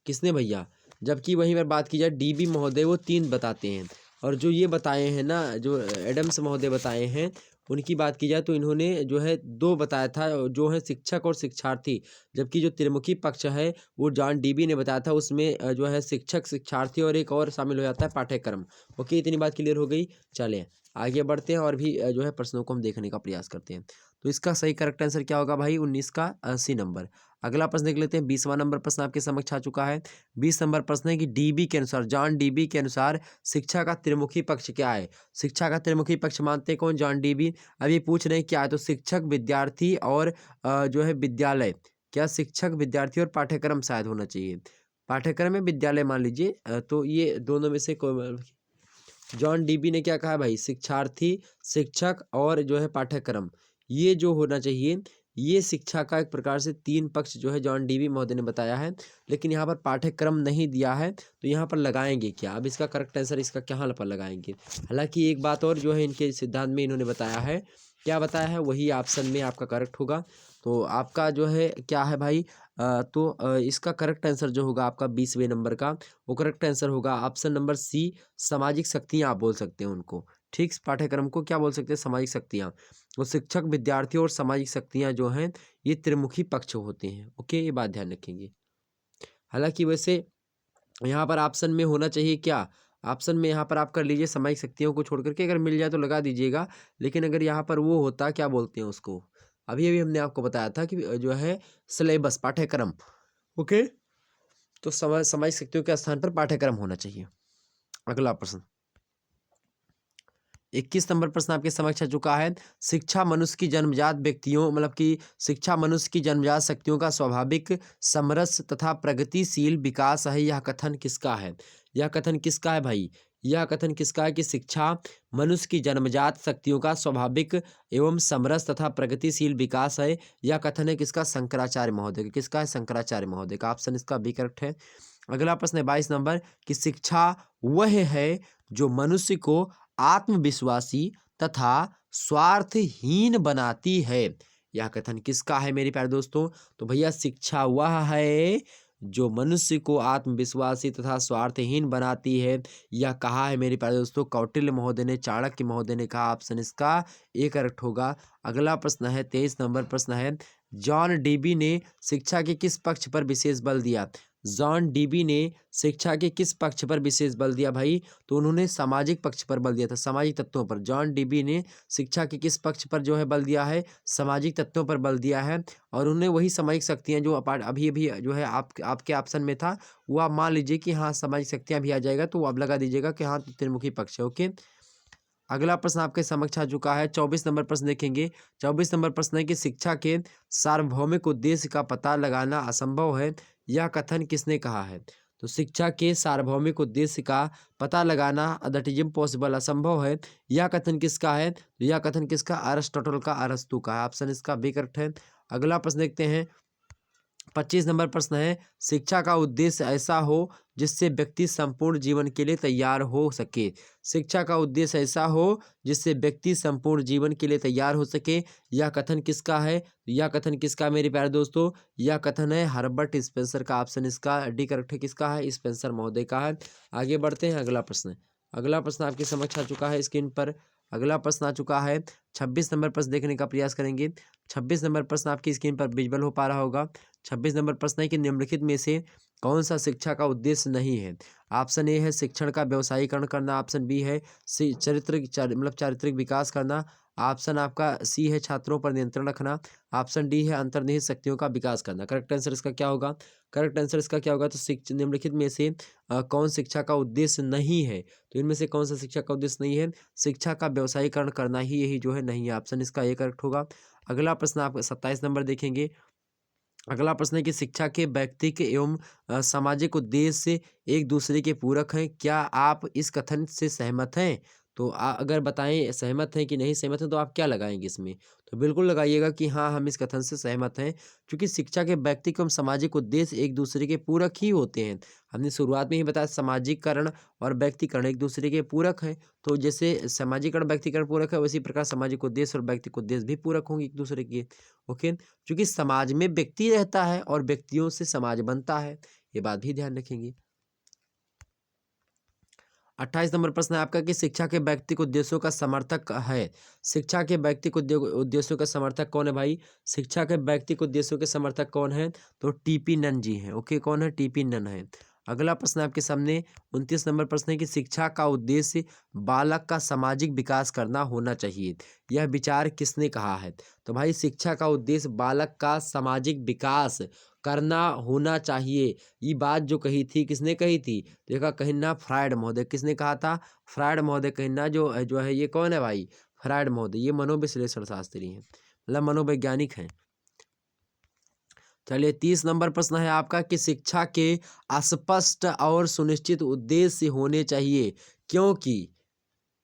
किसने भैया, जबकि वहीं पर बात की जाए डीबी महोदय वो 3 बताते हैं, और जो ये बताए हैं ना, जो एडम्स महोदय बताए हैं, उनकी बात की जाए तो इन्होंने जो है 2 बताया था, जो है शिक्षक और शिक्षार्थी। जबकि जो त्रिमुखी पक्ष है वो जॉन डीबी ने बताया था, उसमें जो है शिक्षक, शिक्षार्थी और एक और शामिल हो जाता है पाठ्यक्रम। ओके, इतनी बात क्लियर हो गई। चलें आगे बढ़ते हैं और भी जो है प्रश्नों को हम देखने का प्रयास करते हैं। तो इसका सही करेक्ट आंसर क्या होगा भाई? 19 का 80 नंबर। अगला प्रश्न देख लेते हैं। 20वां नंबर प्रश्न आपके समक्ष आ चुका है। 20 नंबर प्रश्न है कि डीबी के अनुसार, जॉन डीबी के अनुसार शिक्षा का त्रिमुखी पक्ष क्या है? शिक्षा का त्रिमुखी पक्ष मानते हैं कौन? John dB. अब ये पूछ रहे हैं क्या है, तो शिक्षक, विद्यार्थी और जो है विद्यालय। क्या शिक्षक, विद्यार्थी और पाठ्यक्रम शायद होना चाहिए। पाठ्यक्रम है, विद्यालय मान लीजिए। तो ये दोनों में से कोई, जॉन डीबी ने क्या कहा भाई? शिक्षार्थी, शिक्षक और जो है पाठ्यक्रम, ये जो होना चाहिए। ये शिक्षा का एक प्रकार से 3 पक्ष जो है जॉन डीबी महोदय ने बताया है, लेकिन यहाँ पर पाठ्यक्रम नहीं दिया है, तो यहाँ पर लगाएंगे क्या? अब इसका करेक्ट आंसर इसका कहाँ पर लगाएंगे? हालांकि एक बात और जो है इनके सिद्धांत में इन्होंने बताया है, क्या बताया है, वही ऑप्शन में आपका करेक्ट होगा। तो आपका जो है क्या है भाई? इसका करेक्ट आंसर जो होगा आपका 20वें नंबर का, वो करेक्ट आंसर होगा ऑप्शन नंबर सी, सामाजिक शक्तियाँ आप बोल सकते हैं उनको। ठीक, पाठ्यक्रम को क्या बोल सकते हैं? सामाजिक शक्तियाँ। वो शिक्षक, विद्यार्थी और सामाजिक शक्तियाँ जो हैं ये त्रिमुखी पक्ष होते हैं। ओके, ये बात ध्यान रखेंगे। हालांकि वैसे यहाँ पर ऑप्शन में होना चाहिए क्या? ऑप्शन में यहाँ पर आप कर लीजिए सामाजिक शक्तियों को छोड़ करके, अगर मिल जाए तो लगा दीजिएगा। लेकिन अगर यहाँ पर वो होता, क्या बोलते हैं उसको, अभी अभी हमने आपको बताया था कि जो है सिलेबस, पाठ्यक्रम। ओके, तो सामाजिक शक्तियों के स्थान पर पाठ्यक्रम होना चाहिए। अगला प्रश्न 21 नंबर प्रश्न आपके समक्ष आ चुका है। शिक्षा मनुष्य की जन्मजात व्यक्तियों, मतलब कि शिक्षा मनुष्य की जन्मजात शक्तियों का स्वाभाविक, समरस तथा प्रगतिशील विकास है। यह कथन किसका है? यह कथन किसका है भाई? यह कथन किसका है कि शिक्षा मनुष्य की जन्मजात शक्तियों का स्वाभाविक एवं समरस तथा प्रगतिशील विकास है। यह कथन है किसका? शंकराचार्य महोदय का। किसका है? शंकराचार्य महोदय का। ऑप्शन इसका भी करेक्ट है। अगला प्रश्न है 22 नंबर कि शिक्षा वह है जो मनुष्य को आत्मविश्वासी तथा स्वार्थहीन बनाती है। यह कथन किसका है मेरे प्यारे दोस्तों? तो भैया शिक्षा वह है जो मनुष्य को आत्मविश्वासी तथा स्वार्थहीन बनाती है। यह कहा है मेरे प्यारे दोस्तों कौटिल्य महोदय ने, चाणक्य महोदय ने कहा। ऑप्शन इसका ए करेक्ट होगा। अगला प्रश्न है 23 नंबर प्रश्न है, जॉन डीबी ने शिक्षा के किस पक्ष पर विशेष बल दिया? जॉन डीबी ने शिक्षा के किस पक्ष पर विशेष बल दिया भाई? तो उन्होंने सामाजिक पक्ष पर बल दिया था, सामाजिक तत्वों पर। जॉन डीबी ने शिक्षा के किस पक्ष पर जो है बल दिया है? सामाजिक तत्वों पर बल दिया है। और उन्होंने वही सामाजिक शक्तियाँ जो अभी अभी जो है आपके ऑप्शन में था, वो आप मान लीजिए कि हाँ सामाजिक शक्तियाँ भी आ जाएगा, तो वो आप लगा दीजिएगा कि हाँ त्रिमुखी पक्ष है। ओके, अगला प्रश्न आपके समक्ष आ चुका है। 24 नंबर प्रश्न देखेंगे। 24 नंबर प्रश्न है कि शिक्षा के सार्वभौमिक उद्देश्य का पता लगाना असंभव है। यह कथन किसने कहा है? तो शिक्षा के सार्वभौमिक उद्देश्य का पता लगाना दैट इज इम्पॉसिबल, असंभव है। यह कथन किसका है? तो यह कथन किसका? अरिस्टोटल का, अरस्तु का है। ऑप्शन इसका बी करेक्ट है। अगला प्रश्न देखते हैं। 25 नंबर प्रश्न है, शिक्षा का उद्देश्य ऐसा हो जिससे व्यक्ति संपूर्ण जीवन के लिए तैयार हो सके। शिक्षा का उद्देश्य ऐसा हो जिससे व्यक्ति संपूर्ण जीवन के लिए तैयार हो सके। यह कथन किसका है? यह कथन किसका मेरे प्यारे दोस्तों? यह कथन है हर्बर्ट स्पेंसर का। ऑप्शन इसका डी करेक्ट है। किसका है? स्पेंसर महोदय का है। आगे बढ़ते हैं। अगला प्रश्न, अगला प्रश्न आपके समक्ष आ चुका है स्क्रीन पर। अगला प्रश्न आ चुका है 26 नंबर प्रश्न देखने का प्रयास करेंगे। 26 नंबर प्रश्न आपकी स्क्रीन पर विजुअल हो पा रहा होगा। 26 नंबर प्रश्न है कि निम्नलिखित में से कौन सा शिक्षा का उद्देश्य नहीं है? ऑप्शन ए है शिक्षण का व्यवसायीकरण करना। ऑप्शन बी है चारित्रिक विकास करना। ऑप्शन आपका सी है छात्रों पर नियंत्रण रखना। ऑप्शन डी है अंतर्निहित शक्तियों का विकास करना। करेक्ट आंसर इसका क्या होगा? करेक्ट आंसर इसका क्या होगा? तो निम्नलिखित में से कौन शिक्षा का उद्देश्य नहीं है? तो इनमें से कौन सा शिक्षा का उद्देश्य नहीं है? शिक्षा का व्यवसायीकरण करना ही यही जो है नहीं है। ऑप्शन इसका ए करेक्ट होगा। अगला प्रश्न आप 27 नंबर देखेंगे। अगला प्रश्न है कि शिक्षा के व्यक्तिक एवं सामाजिक उद्देश्य एक दूसरे के पूरक हैं, क्या आप इस कथन से सहमत हैं? तो अगर बताएं सहमत हैं कि नहीं सहमत हैं, तो आप क्या लगाएंगे इसमें? तो बिल्कुल लगाइएगा कि हाँ, हम इस कथन से सहमत हैं, क्योंकि शिक्षा के व्यक्तिक एवं सामाजिक उद्देश्य एक दूसरे के पूरक ही होते हैं। हमने शुरुआत में ही बताया सामाजिककरण और व्यक्तिकरण एक दूसरे के पूरक हैं। तो जैसे सामाजिकरण व्यक्तिकरण पूरक है, उसी प्रकार सामाजिक उद्देश्य और व्यक्तिक उद्देश्य भी पूरक होंगे एक दूसरे के। ओके, क्योंकि समाज में व्यक्ति रहता है और व्यक्तियों से समाज बनता है, ये बात भी ध्यान रखेंगे। 28 नंबर प्रश्न है आपका कि शिक्षा के व्यक्तिक उद्देश्यों का समर्थक है। शिक्षा के व्यक्तिक उद्देश्यों का समर्थक कौन है भाई? शिक्षा के व्यक्तिक उद्देश्यों के समर्थक कौन है? तो टीपी नन जी हैं। ओके, कौन है? टीपी नन है। अगला प्रश्न आपके सामने 29 नंबर प्रश्न है कि शिक्षा का उद्देश्य बालक का सामाजिक विकास करना होना चाहिए, यह विचार किसने कहा है? तो भाई शिक्षा का उद्देश्य बालक का सामाजिक विकास करना होना चाहिए, ये बात जो कही थी किसने कही थी? देखा कहिन्ना फ्रायड महोदय। किसने कहा था? फ्रायड महोदय कहिन्ना जो है ये कौन है भाई? फ्रायड महोदय। ये मनोविश्लेषण शास्त्री हैं, मतलब मनोवैज्ञानिक हैं। चलिए 30 नंबर प्रश्न है आपका कि शिक्षा के स्पष्ट और सुनिश्चित उद्देश्य होने चाहिए, क्योंकि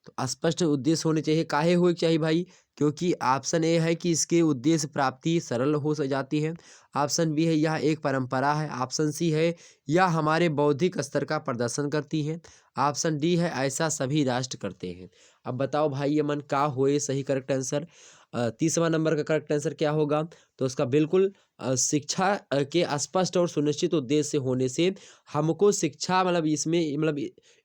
तो स्पष्ट उद्देश्य होने चाहिए, काहे होने चाहिए भाई? क्योंकि ऑप्शन ए है कि इसके उद्देश्य प्राप्ति सरल हो जाती है। ऑप्शन बी है यह एक परंपरा है। ऑप्शन सी है यह हमारे बौद्धिक स्तर का प्रदर्शन करती है। ऑप्शन डी है ऐसा सभी राष्ट्र करते हैं। अब बताओ भाई ये मन का होए सही करेक्ट आंसर? 30वां नंबर का करेक्ट आंसर क्या होगा? तो उसका बिल्कुल शिक्षा के स्पष्ट और सुनिश्चित उद्देश्य होने से हमको शिक्षा मतलब इसमें मतलब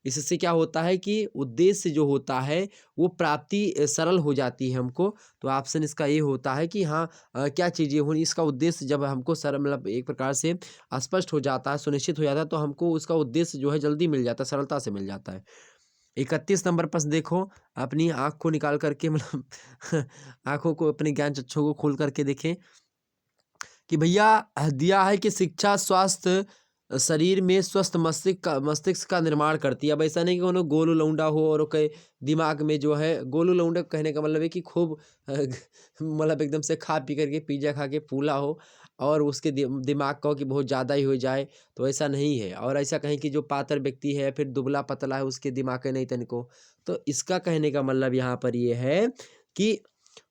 इससे क्या होता है कि उद्देश्य जो होता है वो प्राप्ति सरल हो जाती है हमको। तो ऑप्शन इसका ये होता है कि हाँ, क्या चीज़ ये होनी, इसका उद्देश्य जब हमको सरल मतलब एक प्रकार से स्पष्ट हो जाता है, सुनिश्चित हो जाता है, तो हमको उसका उद्देश्य जो है जल्दी मिल जाता है, सरलता से मिल जाता है। 31 नंबर प्रश्न देखो, अपनी आँख को निकाल करके मतलब आँखों को अपने ज्ञान चक्षुओं को खोल करके देखें कि भैया दिया है कि शिक्षा स्वास्थ्य शरीर में स्वस्थ मस्तिष्क का निर्माण करती है। अब ऐसा नहीं कि कोनो गोलू लौंडा हो और के दिमाग में जो है गोलू लौंडा कहने का मतलब है कि खूब मतलब एकदम से खा पी करके पिज्जा खा के फूला हो और उसके दिमाग का हो कि बहुत ज़्यादा ही हो जाए, तो ऐसा नहीं है। और ऐसा कहें कि जो पातर व्यक्ति है फिर दुबला पतला है उसके दिमाग का नहीं तनिको। तो इसका कहने का मतलब यहाँ पर ये है कि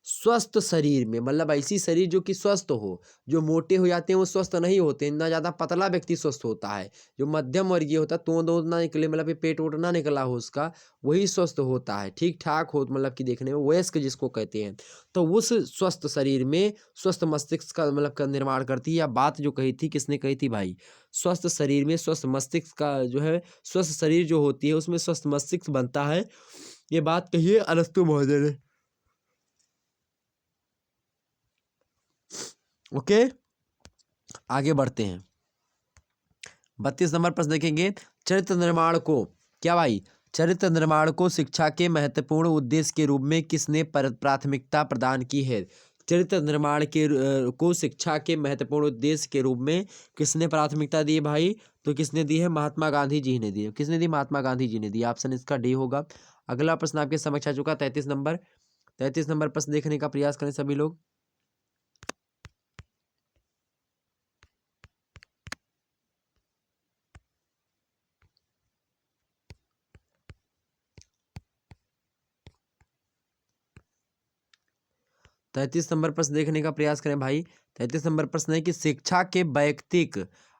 स्वस्थ शरीर में मतलब ऐसी शरीर जो कि स्वस्थ हो। जो मोटे हो जाते हैं वो स्वस्थ नहीं होते, ना ज़्यादा पतला व्यक्ति स्वस्थ होता है। जो मध्यम वर्गीय होता है, तोंद ओंद ना निकले मतलब ये पेट वोट ना निकला हो उसका, वही स्वस्थ होता है, ठीक ठाक हो मतलब कि देखने में वयस्क जिसको कहते हैं। तो उस स्वस्थ शरीर में स्वस्थ मस्तिष्क का मतलब का निर्माण करती है। या बात जो कही थी किसने कही थी भाई? स्वस्थ शरीर में स्वस्थ मस्तिष्क का जो है, स्वस्थ शरीर जो होती है उसमें स्वस्थ मस्तिष्क बनता है, ये बात कही है अरस्तु महोदय ने। ओके, आगे बढ़ते हैं। 32 नंबर प्रश्न देखेंगे, चरित्र निर्माण को क्या भाई? चरित्र निर्माण को शिक्षा के महत्वपूर्ण उद्देश्य के रूप में किसने प्राथमिकता प्रदान की है? चरित्र निर्माण को शिक्षा के महत्वपूर्ण उद्देश्य के रूप में किसने प्राथमिकता दी है भाई? तो किसने दी है? महात्मा गांधी जी ने दी है। किसने दी? महात्मा गांधी जी ने दी। ऑप्शन इसका डी होगा। अगला प्रश्न आपके समक्ष आ चुका 33 नंबर प्रश्न देखने का प्रयास करें सभी लोग। 33 नंबर प्रश्न देखने का प्रयास करें भाई। 33 नंबर प्रश्न है कि शिक्षा के वैयक्तिक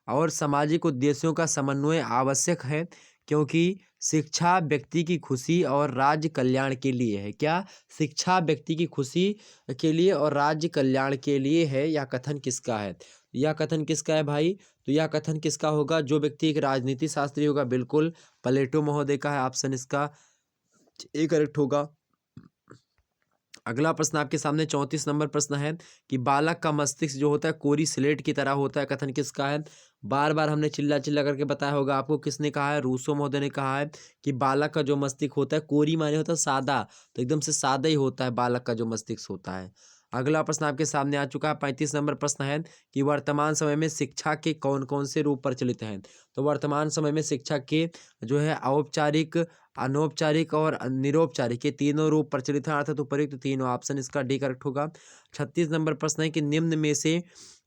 और सामाजिक उद्देश्यों का समन्वय आवश्यक है, क्योंकि शिक्षा व्यक्ति की खुशी और राज्य कल्याण के लिए है। क्या? शिक्षा व्यक्ति की खुशी के लिए और राज्य कल्याण के लिए है। यह कथन किसका है? यह कथन किसका है भाई? तो यह कथन किसका होगा? जो व्यक्ति एक राजनीति शास्त्री होगा, बिल्कुल प्लेटो महोदय का है। ऑप्शन इसका ए करेक्ट होगा। अगला प्रश्न आपके सामने 34 नंबर प्रश्न है कि बालक का मस्तिष्क जो होता है कोरी स्लेट की तरह होता है, कथन किसका है? बार बार हमने चिल्ला चिल्ला करके बताया होगा आपको, किसने कहा है? रूसो महोदय ने कहा है कि बालक का जो मस्तिष्क होता है, कोरी माने होता है सादा, तो एकदम से सादा ही होता है बालक का जो मस्तिष्क होता है। अगला प्रश्न आपके सामने आ चुका है। 35 नंबर प्रश्न है कि वर्तमान समय में शिक्षा के कौन कौन से रूप प्रचलित हैं। तो वर्तमान समय में शिक्षा के जो है औपचारिक, अनौपचारिक और निरौपचारिक, ये तीनों रूप प्रचलित हैं, अर्थात उपयुक्त तीनों। ऑप्शन इसका डी करेक्ट होगा। 36 नंबर प्रश्न है कि निम्न में से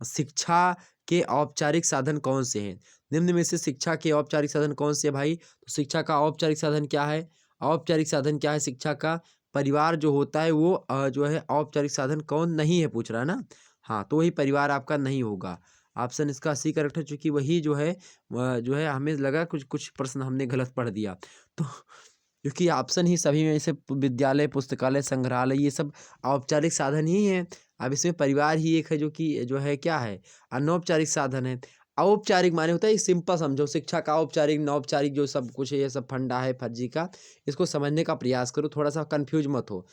शिक्षा के औपचारिक साधन कौन से हैं। निम्न में से शिक्षा के औपचारिक साधन कौन से है भाई। तो शिक्षा का औपचारिक साधन क्या है, औपचारिक साधन क्या है शिक्षा का, परिवार जो होता है वो जो है औपचारिक साधन कौन नहीं है पूछ रहा है ना। हाँ, तो वही परिवार आपका नहीं होगा। ऑप्शन इसका सी करेक्ट है, चूंकि वही जो है जो है हमें लगा कुछ कुछ प्रश्न हमने गलत पढ़ दिया, तो क्योंकि ऑप्शन ही सभी में से विद्यालय, पुस्तकालय, संग्रहालय ये सब औपचारिक साधन ही हैं। अब इसमें परिवार ही एक है जो कि जो है क्या है, अनौपचारिक साधन है। औपचारिक माने होता है सिंपल समझो, शिक्षा का औपचारिक नौपचारिक जो सब कुछ है ये सब फंडा है फर्जी का, इसको समझने का प्रयास करो, थोड़ा सा कंफ्यूज मत हो।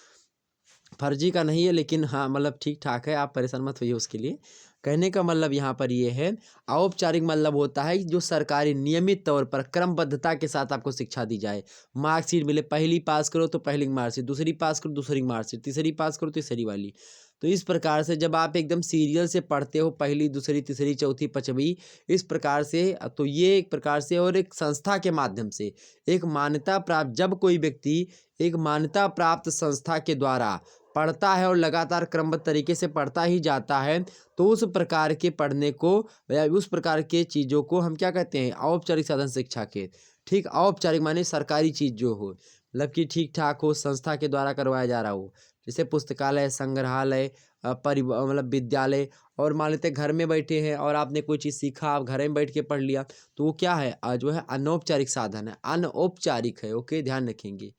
फर्जी का नहीं है लेकिन हाँ मतलब ठीक ठाक है, आप परेशान मत होइए उसके लिए। कहने का मतलब यहाँ पर ये है, औपचारिक मतलब होता है जो सरकारी नियमित तौर पर क्रमबद्धता के साथ आपको शिक्षा दी जाए। मार्कशीट मिले, पहली पास करो तो पहली की मार्कशीट, दूसरी पास करो दूसरी की मार्कशीट, तीसरी पास करो तीसरी वाली। तो इस प्रकार से जब आप एकदम सीरियल से पढ़ते हो, पहली दूसरी तीसरी चौथी पांचवी, इस प्रकार से, तो ये एक प्रकार से और एक संस्था के माध्यम से एक मान्यता प्राप्त, जब कोई व्यक्ति एक मान्यता प्राप्त संस्था के द्वारा पढ़ता है और लगातार क्रमबद्ध तरीके से पढ़ता ही जाता है, तो उस प्रकार के पढ़ने को या उस प्रकार के चीज़ों को हम क्या कहते हैं, औपचारिक साधन शिक्षा के। ठीक, औपचारिक माने सरकारी चीज़ जो हो, मतलब कि ठीक ठाक हो, संस्था के द्वारा करवाया जा रहा हो, जैसे पुस्तकालय, संग्रहालय, मतलब विद्यालय। और मान लेते हैं घर में बैठे हैं और आपने कोई चीज़ सीखा, आप घर में बैठ के पढ़ लिया, तो वो क्या है, जो है अनौपचारिक साधन है, अनौपचारिक है। ओके, ध्यान रखेंगे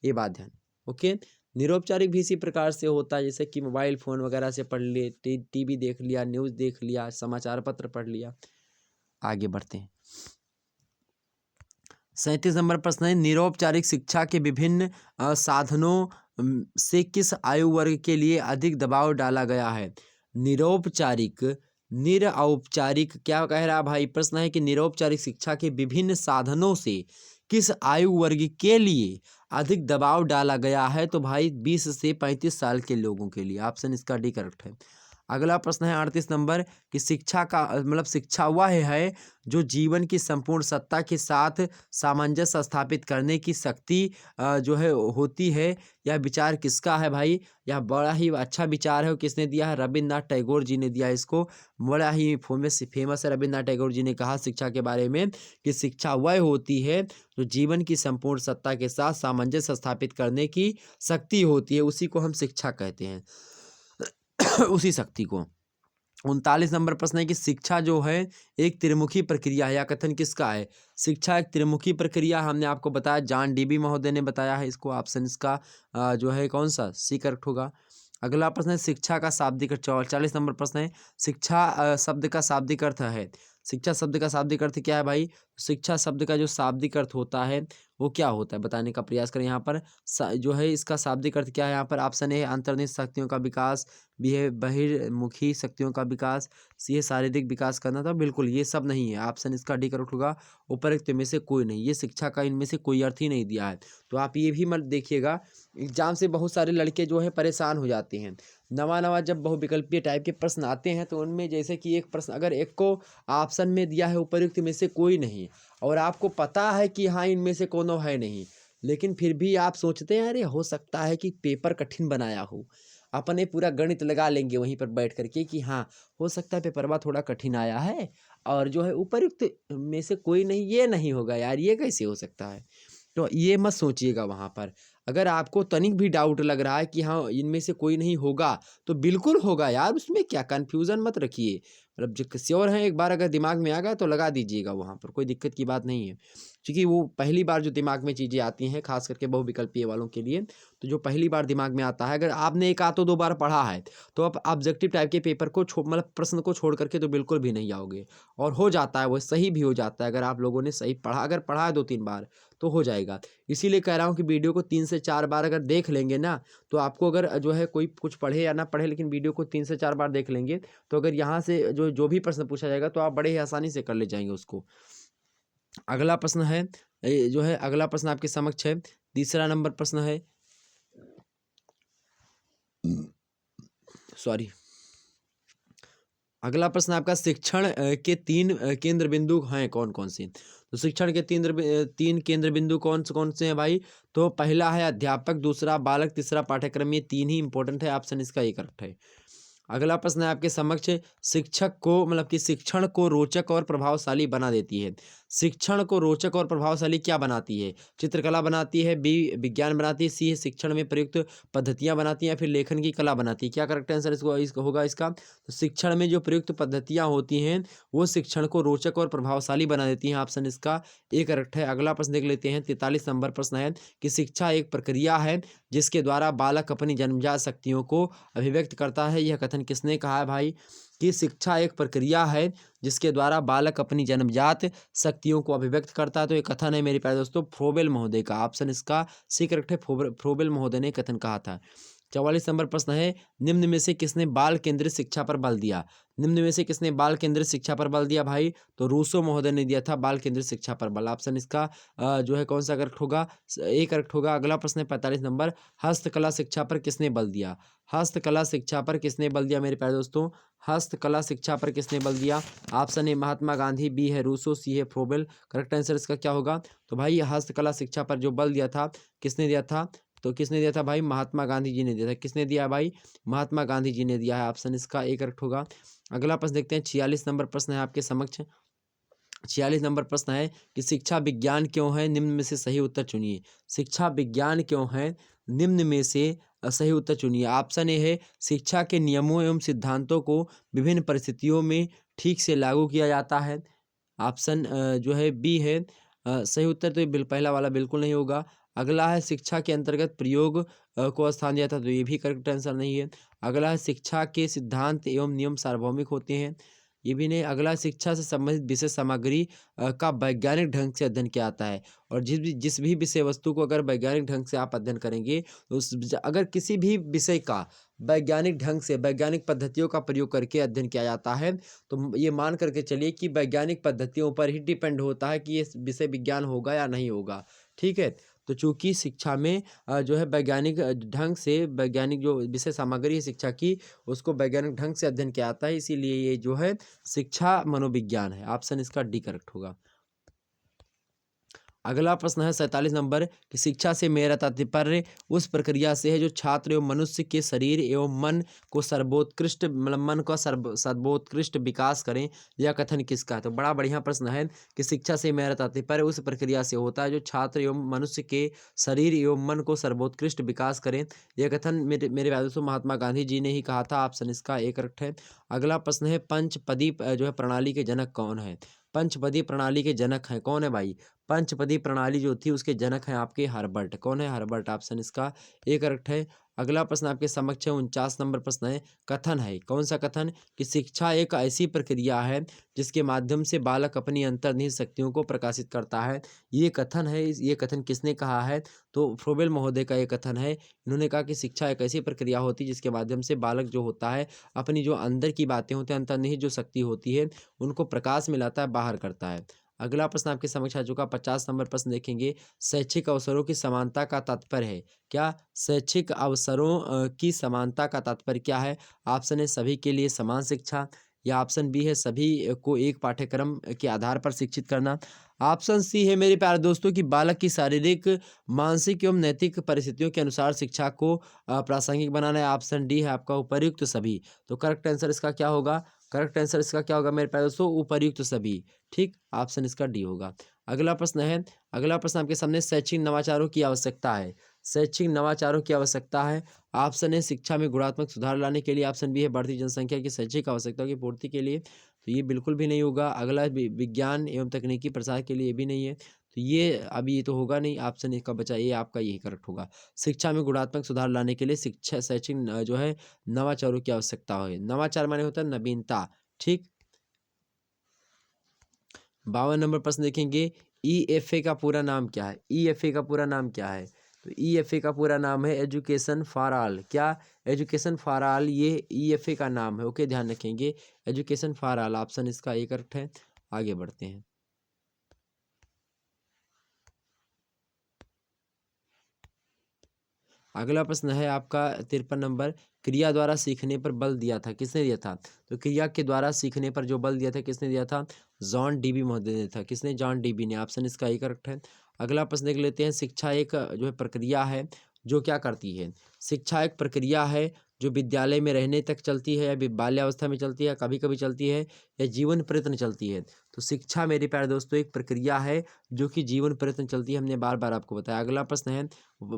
ये बात, ध्यान। ओके, निरौपचारिक भी इसी प्रकार से होता है, जैसे कि मोबाइल फ़ोन वगैरह से पढ़ लिए, टीवी देख लिया, न्यूज़ देख लिया, समाचार पत्र पढ़ लिया। आगे बढ़ते हैं। 37 नंबर प्रश्न है, निरौपचारिक शिक्षा के विभिन्न साधनों से किस आयु वर्ग के लिए अधिक दबाव डाला गया है। निरौपचारिक, निरऔपचारिक क्या कह रहा भाई, प्रश्न है कि निरौपचारिक शिक्षा के विभिन्न साधनों से किस आयु वर्ग के लिए अधिक दबाव डाला गया है। तो भाई 20 से 35 साल के लोगों के लिए। ऑप्शन इसका डी करेक्ट है। अगला प्रश्न है 38 नंबर कि शिक्षा का मतलब शिक्षा वह है जो जीवन की संपूर्ण सत्ता के साथ सामंजस्य स्थापित करने की शक्ति जो है होती है। यह विचार किसका है भाई, यह बड़ा ही अच्छा विचार है। किसने दिया है, रविन्द्रनाथ टैगोर जी ने दिया इसको। बड़ा ही फेमस है, रविन्द्रनाथ टैगोर जी ने कहा शिक्षा के बारे में कि शिक्षा वह होती है जो जीवन की संपूर्ण सत्ता के साथ सामंजस्य स्थापित करने की शक्ति होती है, उसी को हम शिक्षा कहते हैं। उसी शक्ति को। 39 नंबर प्रश्न है कि शिक्षा जो है एक त्रिमुखी प्रक्रिया है, या कथन किसका है। शिक्षा एक त्रिमुखी प्रक्रिया, हमने आपको बताया, जॉन डीबी महोदय ने बताया है इसको। ऑप्शन इसका जो है कौन सा, सी करेक्ट होगा। अगला प्रश्न है शिक्षा का शाब्दिक अर्थ। 40 नंबर प्रश्न है शिक्षा शब्द का शाब्दिक अर्थ है। शिक्षा शब्द का शाब्दिक अर्थ क्या है भाई। शिक्षा शब्द का जो शाब्दिक अर्थ होता है वो क्या होता है बताने का प्रयास करें। यहाँ पर जो है इसका शाब्दिक अर्थ क्या है। यहाँ पर ऑप्शन ए अंतर्निहित शक्तियों का विकास, बी है बहिर्मुखी शक्तियों का विकास, सी है शारीरिक विकास करना। था बिल्कुल ये सब नहीं है, ऑप्शन इसका डी करेक्ट होगा। उपरोक्त में से कोई नहीं, ये शिक्षा का इनमें से कोई अर्थ ही नहीं दिया है। तो आप ये भी मत देखिएगा, एग्जाम से बहुत सारे लड़के जो है परेशान हो जाते हैं। नवा नवा जब बहुविकल्पीय टाइप के प्रश्न आते हैं तो उनमें जैसे कि एक प्रश्न अगर एक को ऑप्शन में दिया है उपयुक्त में से कोई नहीं, और आपको पता है कि हाँ इनमें से कोनो है नहीं, लेकिन फिर भी आप सोचते हैं अरे हो सकता है कि पेपर कठिन बनाया हो, अपने पूरा गणित लगा लेंगे वहीं पर बैठ करके कि हाँ हो सकता है पेपरवा थोड़ा कठिन आया है, और जो है उपयुक्त में से कोई नहीं, ये नहीं होगा यार, ये कैसे हो सकता है। तो ये मत सोचिएगा वहाँ पर। अगर आपको तनिक भी डाउट लग रहा है कि हाँ इनमें से कोई नहीं होगा, तो बिल्कुल होगा यार, उसमें क्या कन्फ्यूज़न मत रखिए। मतलब जो श्योर है, एक बार अगर दिमाग में आ गया तो लगा दीजिएगा, वहाँ पर कोई दिक्कत की बात नहीं है। क्योंकि वो पहली बार जो दिमाग में चीज़ें आती हैं, खास करके बहुविकल्पीय वालों के लिए, तो जो पहली बार दिमाग में आता है, अगर आपने एक आध तो दो बार पढ़ा है, तो आप ऑब्जेक्टिव टाइप के पेपर को मतलब प्रश्न को छोड़ करके तो बिल्कुल भी नहीं आओगे। और हो जाता है, वो सही भी हो जाता है, अगर आप लोगों ने सही पढ़ा, अगर पढ़ा है 2-3 बार तो हो जाएगा। इसीलिए कह रहा हूँ कि वीडियो को 3 से 4 बार अगर देख लेंगे ना, तो आपको अगर जो है कोई कुछ पढ़े या ना पढ़े, लेकिन वीडियो को 3 से 4 बार देख लेंगे, तो अगर यहाँ से जो जो भी प्रश्न पूछा जाएगा तो आप बड़े ही आसानी से कर ले जाएंगे उसको। अगला प्रश्न है जो है अगला प्रश्न आपके समक्ष है, तीसरा नंबर प्रश्न है सॉरी, अगला प्रश्न आपका शिक्षण के 3 केंद्र बिंदु हैं कौन कौन से? तो शिक्षण के 3 केंद्र बिंदु कौन से हैं भाई? तो पहला है अध्यापक, दूसरा बालक, तीसरा पाठ्यक्रम। ये 3 ही इंपॉर्टेंट है, ऑप्शन इसका ए करेक्ट है। अगला प्रश्न है आपके समक्ष, शिक्षक को मतलब कि शिक्षण को रोचक और प्रभावशाली बना देती है। शिक्षण को रोचक और प्रभावशाली क्या बनाती है? चित्रकला बनाती है, बी विज्ञान बनाती है, सी है शिक्षण में प्रयुक्त पद्धतियां बनाती हैं, या फिर लेखन की कला बनाती है। क्या करेक्ट आंसर इसको होगा इसका? तो शिक्षण में जो प्रयुक्त पद्धतियां होती हैं वो शिक्षण को रोचक और प्रभावशाली बना देती हैं, ऑप्शन इसका ए करेक्ट है। अगला प्रश्न देख लेते हैं, 43 नंबर प्रश्न है कि शिक्षा एक प्रक्रिया है जिसके द्वारा बालक अपनी जन्मजात शक्तियों को अभिव्यक्त करता है। यह कथन किसने कहा है भाई? कि शिक्षा एक प्रक्रिया है जिसके द्वारा बालक अपनी जन्मजात शक्तियों को अभिव्यक्त करता है। तो ये कथन है मेरे प्यारे दोस्तों फ्रोबेल महोदय का, ऑप्शन इसका सी करेक्ट है। फ्रोबेल महोदय ने कथन कहा था। 44 नंबर प्रश्न है, निम्न में से किसने बाल केंद्रित शिक्षा पर बल दिया? निम्न में से किसने बाल केंद्रित शिक्षा पर बल दिया भाई? तो रूसो महोदय ने दिया था बाल केंद्रित शिक्षा पर बल। ऑप्शन इसका जो है कौन सा करेक्ट होगा? ए करेक्ट होगा। अगला प्रश्न है 45 नंबर, हस्तकला शिक्षा पर किसने बल दिया? हस्तकला शिक्षा पर किसने बल दिया मेरे प्यारे दोस्तों? हस्तकला शिक्षा पर किसने बल दिया? Option A Mahatma Gandhi, B है रूसो, सी है फ्रोबेल। करेक्ट आंसर इसका क्या होगा? तो भाई हस्तकला शिक्षा पर जो बल दिया था किसने दिया था? तो किसने दिया था भाई? महात्मा गांधी जी ने दिया था। किसने दिया भाई? महात्मा गांधी जी ने दिया है। ऑप्शन इसका ए करेक्ट होगा। अगला प्रश्न देखते हैं, 46 नंबर प्रश्न है आपके समक्ष। 46 नंबर प्रश्न है कि शिक्षा विज्ञान क्यों है? निम्न में से सही उत्तर चुनिए। शिक्षा विज्ञान क्यों है? निम्न में से सही उत्तर चुनिए। ऑप्शन ए है शिक्षा के नियमों एवं सिद्धांतों को विभिन्न परिस्थितियों में ठीक से लागू किया जाता है। ऑप्शन जो है बी है सही उत्तर। तो ये पहला वाला बिल्कुल नहीं होगा। अगला है शिक्षा के अंतर्गत प्रयोग को स्थान दिया था, तो ये भी करेक्ट आंसर नहीं है। अगला है शिक्षा के सिद्धांत एवं नियम सार्वभौमिक होते हैं, ये भी नहीं। अगला शिक्षा से संबंधित विषय सामग्री का वैज्ञानिक ढंग से अध्ययन किया जाता है। और जिस भी विषय वस्तु को अगर वैज्ञानिक ढंग से आप अध्ययन करेंगे तो अगर किसी भी विषय का वैज्ञानिक ढंग से वैज्ञानिक पद्धतियों का प्रयोग करके अध्ययन किया जाता है तो ये मान करके चलिए कि वैज्ञानिक पद्धतियों पर ही डिपेंड होता है कि ये विषय विज्ञान होगा या नहीं होगा। ठीक है, तो चूंकि शिक्षा में जो है वैज्ञानिक ढंग से वैज्ञानिक जो विषय सामग्री है शिक्षा की उसको वैज्ञानिक ढंग से अध्ययन किया जाता है, इसीलिए ये जो है शिक्षा मनोविज्ञान है। ऑप्शन इसका डी करेक्ट होगा। अगला प्रश्न है 47 नंबर कि शिक्षा से मेरा तात्पर्य उस प्रक्रिया से है जो छात्र एवं मनुष्य के शरीर एवं मन को सर्वोत्कृष्ट मतलब मन का सर्वोत्कृष्ट विकास करें। यह कथन किसका है? तो बड़ा बढ़िया प्रश्न है कि शिक्षा से मेरा तात्पर्य उस प्रक्रिया से होता है जो छात्र एवं मनुष्य के शरीर एवं मन को सर्वोत्कृष्ट विकास करें। यह कथन मेरे दोस्तों महात्मा गांधी जी ने ही कहा था। ऑप्शन इसका ए करेक्ट है। अगला प्रश्न है पंचपदी जो है प्रणाली के जनक कौन है? पंचपदी प्रणाली के जनक हैं कौन है भाई? पंचपदी प्रणाली जो थी उसके जनक हैं आपके हर्बर्ट। कौन है? हर्बर्ट। ऑप्शन इसका ए करेक्ट है। अगला प्रश्न आपके समक्ष है 49 नंबर प्रश्न है, कथन है कौन सा कथन? कि शिक्षा एक ऐसी प्रक्रिया है जिसके माध्यम से बालक अपनी अंतर्निहित शक्तियों को प्रकाशित करता है। ये कथन है, ये कथन किसने कहा है? तो फ्रोबेल महोदय का ये कथन है। इन्होंने कहा कि शिक्षा एक ऐसी प्रक्रिया होती है जिसके माध्यम से बालक जो होता है अपनी जो अंदर की बातें होती हैं, अंतर्निहित जो शक्ति होती है उनको प्रकाश में लाता है, बाहर करता है। अगला प्रश्न आपके समक्ष आ चुका 50 नंबर प्रश्न देखेंगे, शैक्षिक अवसरों की समानता का तात्पर्य है क्या? शैक्षिक अवसरों की समानता का तात्पर्य क्या है? ऑप्शन है सभी के लिए समान शिक्षा, या ऑप्शन बी है सभी को एक पाठ्यक्रम के आधार पर शिक्षित करना। ऑप्शन सी है मेरे प्यारे दोस्तों कि बालक की शारीरिक मानसिक एवं नैतिक परिस्थितियों के अनुसार शिक्षा को प्रासंगिक बनाना है। ऑप्शन डी है आपका उपर्युक्त सभी। तो करेक्ट आंसर इसका क्या होगा? करेक्ट आंसर इसका क्या होगा मेरे प्यारे दोस्तों? उपर्युक्त सभी। ठीक, ऑप्शन इसका डी होगा। अगला प्रश्न है, अगला प्रश्न आपके सामने शैक्षिक नवाचारों की आवश्यकता है। शैक्षिक नवाचारों की आवश्यकता है। ऑप्शन है शिक्षा में गुणात्मक सुधार लाने के लिए। ऑप्शन बी है बढ़ती जनसंख्या की शैक्षिक आवश्यकताओं की पूर्ति के लिए। तो ये बिल्कुल भी नहीं होगा। अगला विज्ञान एवं तकनीकी प्रसार के लिए, ये भी नहीं है। तो ये अभी ये तो होगा नहीं। ऑप्शन इसका बचा ये आपका यही करेक्ट होगा। शिक्षा में गुणात्मक सुधार लाने के लिए शिक्षा शैक्षिक जो है नवाचारों की आवश्यकता है। नवाचार माने होता है नवीनता। ठीक, 52 नंबर प्रश्न देखेंगे, ईएफए का पूरा नाम क्या है? ईएफए का पूरा नाम क्या है? तो ईएफए का पूरा नाम है एजुकेशन फॉर ऑल। क्या? एजुकेशन फॉर ऑल, ये ईएफए का नाम है। ओके, ध्यान रखेंगे एजुकेशन फॉर ऑल। ऑप्शन इसका ए करेक्ट है। आगे बढ़ते हैं। अगला प्रश्न है आपका 53 नंबर, क्रिया द्वारा सीखने पर बल दिया था, किसने दिया था? तो क्रिया के द्वारा सीखने पर जो बल दिया था किसने दिया था? जॉन डीबी महोदय ने था। किसने? जॉन डीबी ने। ऑप्शन इसका ही करेक्ट है। अगला प्रश्न देख लेते हैं, शिक्षा एक जो है प्रक्रिया है जो क्या करती है? शिक्षा एक प्रक्रिया है जो विद्यालय में रहने तक चलती है, या बाल्यावस्था में चलती है, कभी कभी चलती है, या जीवन प्रयत्न चलती है। तो शिक्षा मेरे प्यारे दोस्तों एक प्रक्रिया है जो कि जीवन प्रयत्न चलती है, हमने बार बार आपको बताया। अगला प्रश्न है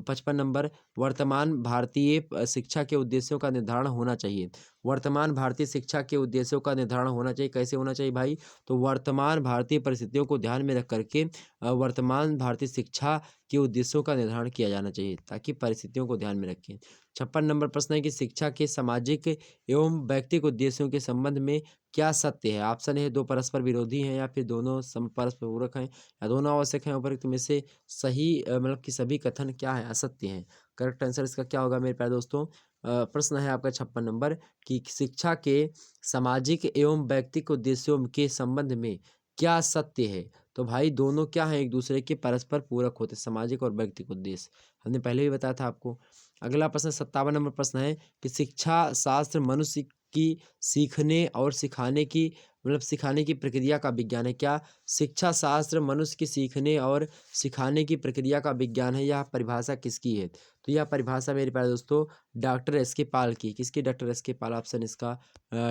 55 नंबर, वर्तमान भारतीय शिक्षा के उद्देश्यों का निर्धारण होना चाहिए। वर्तमान भारतीय शिक्षा के उद्देश्यों का निर्धारण होना चाहिए, कैसे होना चाहिए भाई? तो वर्तमान भारतीय परिस्थितियों को ध्यान में रख करके वर्तमान भारतीय शिक्षा के उद्देश्यों का निर्धारण किया जाना चाहिए, ताकि परिस्थितियों को ध्यान में रखें। 56 नंबर प्रश्न है कि शिक्षा के सामाजिक एवं व्यक्तिगत उद्देश्यों के संबंध में क्या सत्य है? ऑप्शन है दो परस्पर विरोधी हैं, या फिर दोनों परस्पर पूरक हैं, या दोनों आवश्यक हैं। उपरोक्त में से सही मतलब कि सभी कथन क्या है? असत्य हैं। करेक्ट आंसर इसका क्या होगा मेरे प्यारे दोस्तों? प्रश्न है आपका 56 नंबर कि शिक्षा के सामाजिक एवं व्यक्तिगत उद्देश्यों के संबंध में क्या सत्य है? तो भाई दोनों क्या है? एक दूसरे के परस्पर पूरक होते, सामाजिक और व्यक्तिगत उद्देश्य। हमने पहले भी बताया था आपको। अगला प्रश्न 57 नंबर प्रश्न है कि शिक्षा शास्त्र मनुष्य की सीखने और सिखाने की मतलब सिखाने की प्रक्रिया का विज्ञान है। क्या? शिक्षा शास्त्र मनुष्य की सीखने और सिखाने की प्रक्रिया का विज्ञान है। यह परिभाषा किसकी है? तो यह परिभाषा मेरे प्यारे दोस्तों डॉक्टर एस के पाल की। किसकी? डॉक्टर एस के पाल। ऑप्शन इसका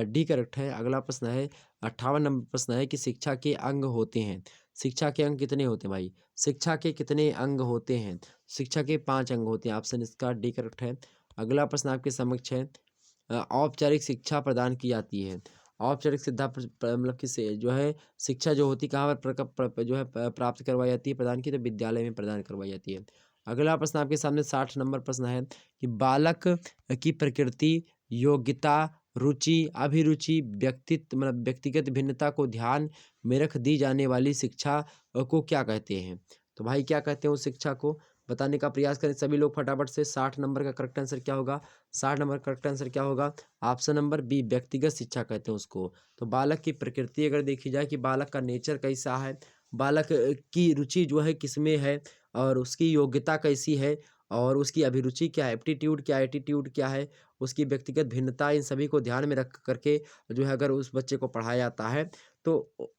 डी करेक्ट है। अगला प्रश्न है 58 नंबर प्रश्न है कि शिक्षा के अंग होते हैं। शिक्षा के अंग कितने होते हैं भाई? शिक्षा के कितने अंग होते हैं? शिक्षा के 5 अंग होते हैं। ऑप्शन इसका डी करेक्ट है। अगला प्रश्न आपके समक्ष है, औपचारिक शिक्षा प्रदान की जाती है। औपचारिक मतलब कि से जो है शिक्षा जो होती है कहाँ पर जो है प्राप्त करवाई जाती है, प्रदान की? तो विद्यालय में प्रदान करवाई जाती है। अगला प्रश्न आपके सामने 60 नंबर प्रश्न है कि बालक की प्रकृति, योग्यता, रुचि, अभिरुचि, व्यक्तित्व मतलब व्यक्तिगत भिन्नता को ध्यान में रख दी जाने वाली शिक्षा को क्या कहते हैं? तो भाई क्या कहते हैं उस शिक्षा को? बताने का प्रयास करें सभी लोग फटाफट से। 60 नंबर का करेक्ट आंसर क्या होगा? 60 नंबर करेक्ट आंसर क्या होगा? ऑप्शन नंबर बी, व्यक्तिगत शिक्षा कहते हैं उसको। तो बालक की प्रकृति अगर देखी जाए कि बालक का नेचर कैसा है, बालक की रुचि जो है किसमें है, और उसकी योग्यता कैसी है, और उसकी अभिरुचि क्या है, एप्टीट्यूड क्या है, एटीट्यूड क्या है, उसकी व्यक्तिगत भिन्नता, इन सभी को ध्यान में रख करके जो है अगर उस बच्चे को पढ़ाया जाता है तो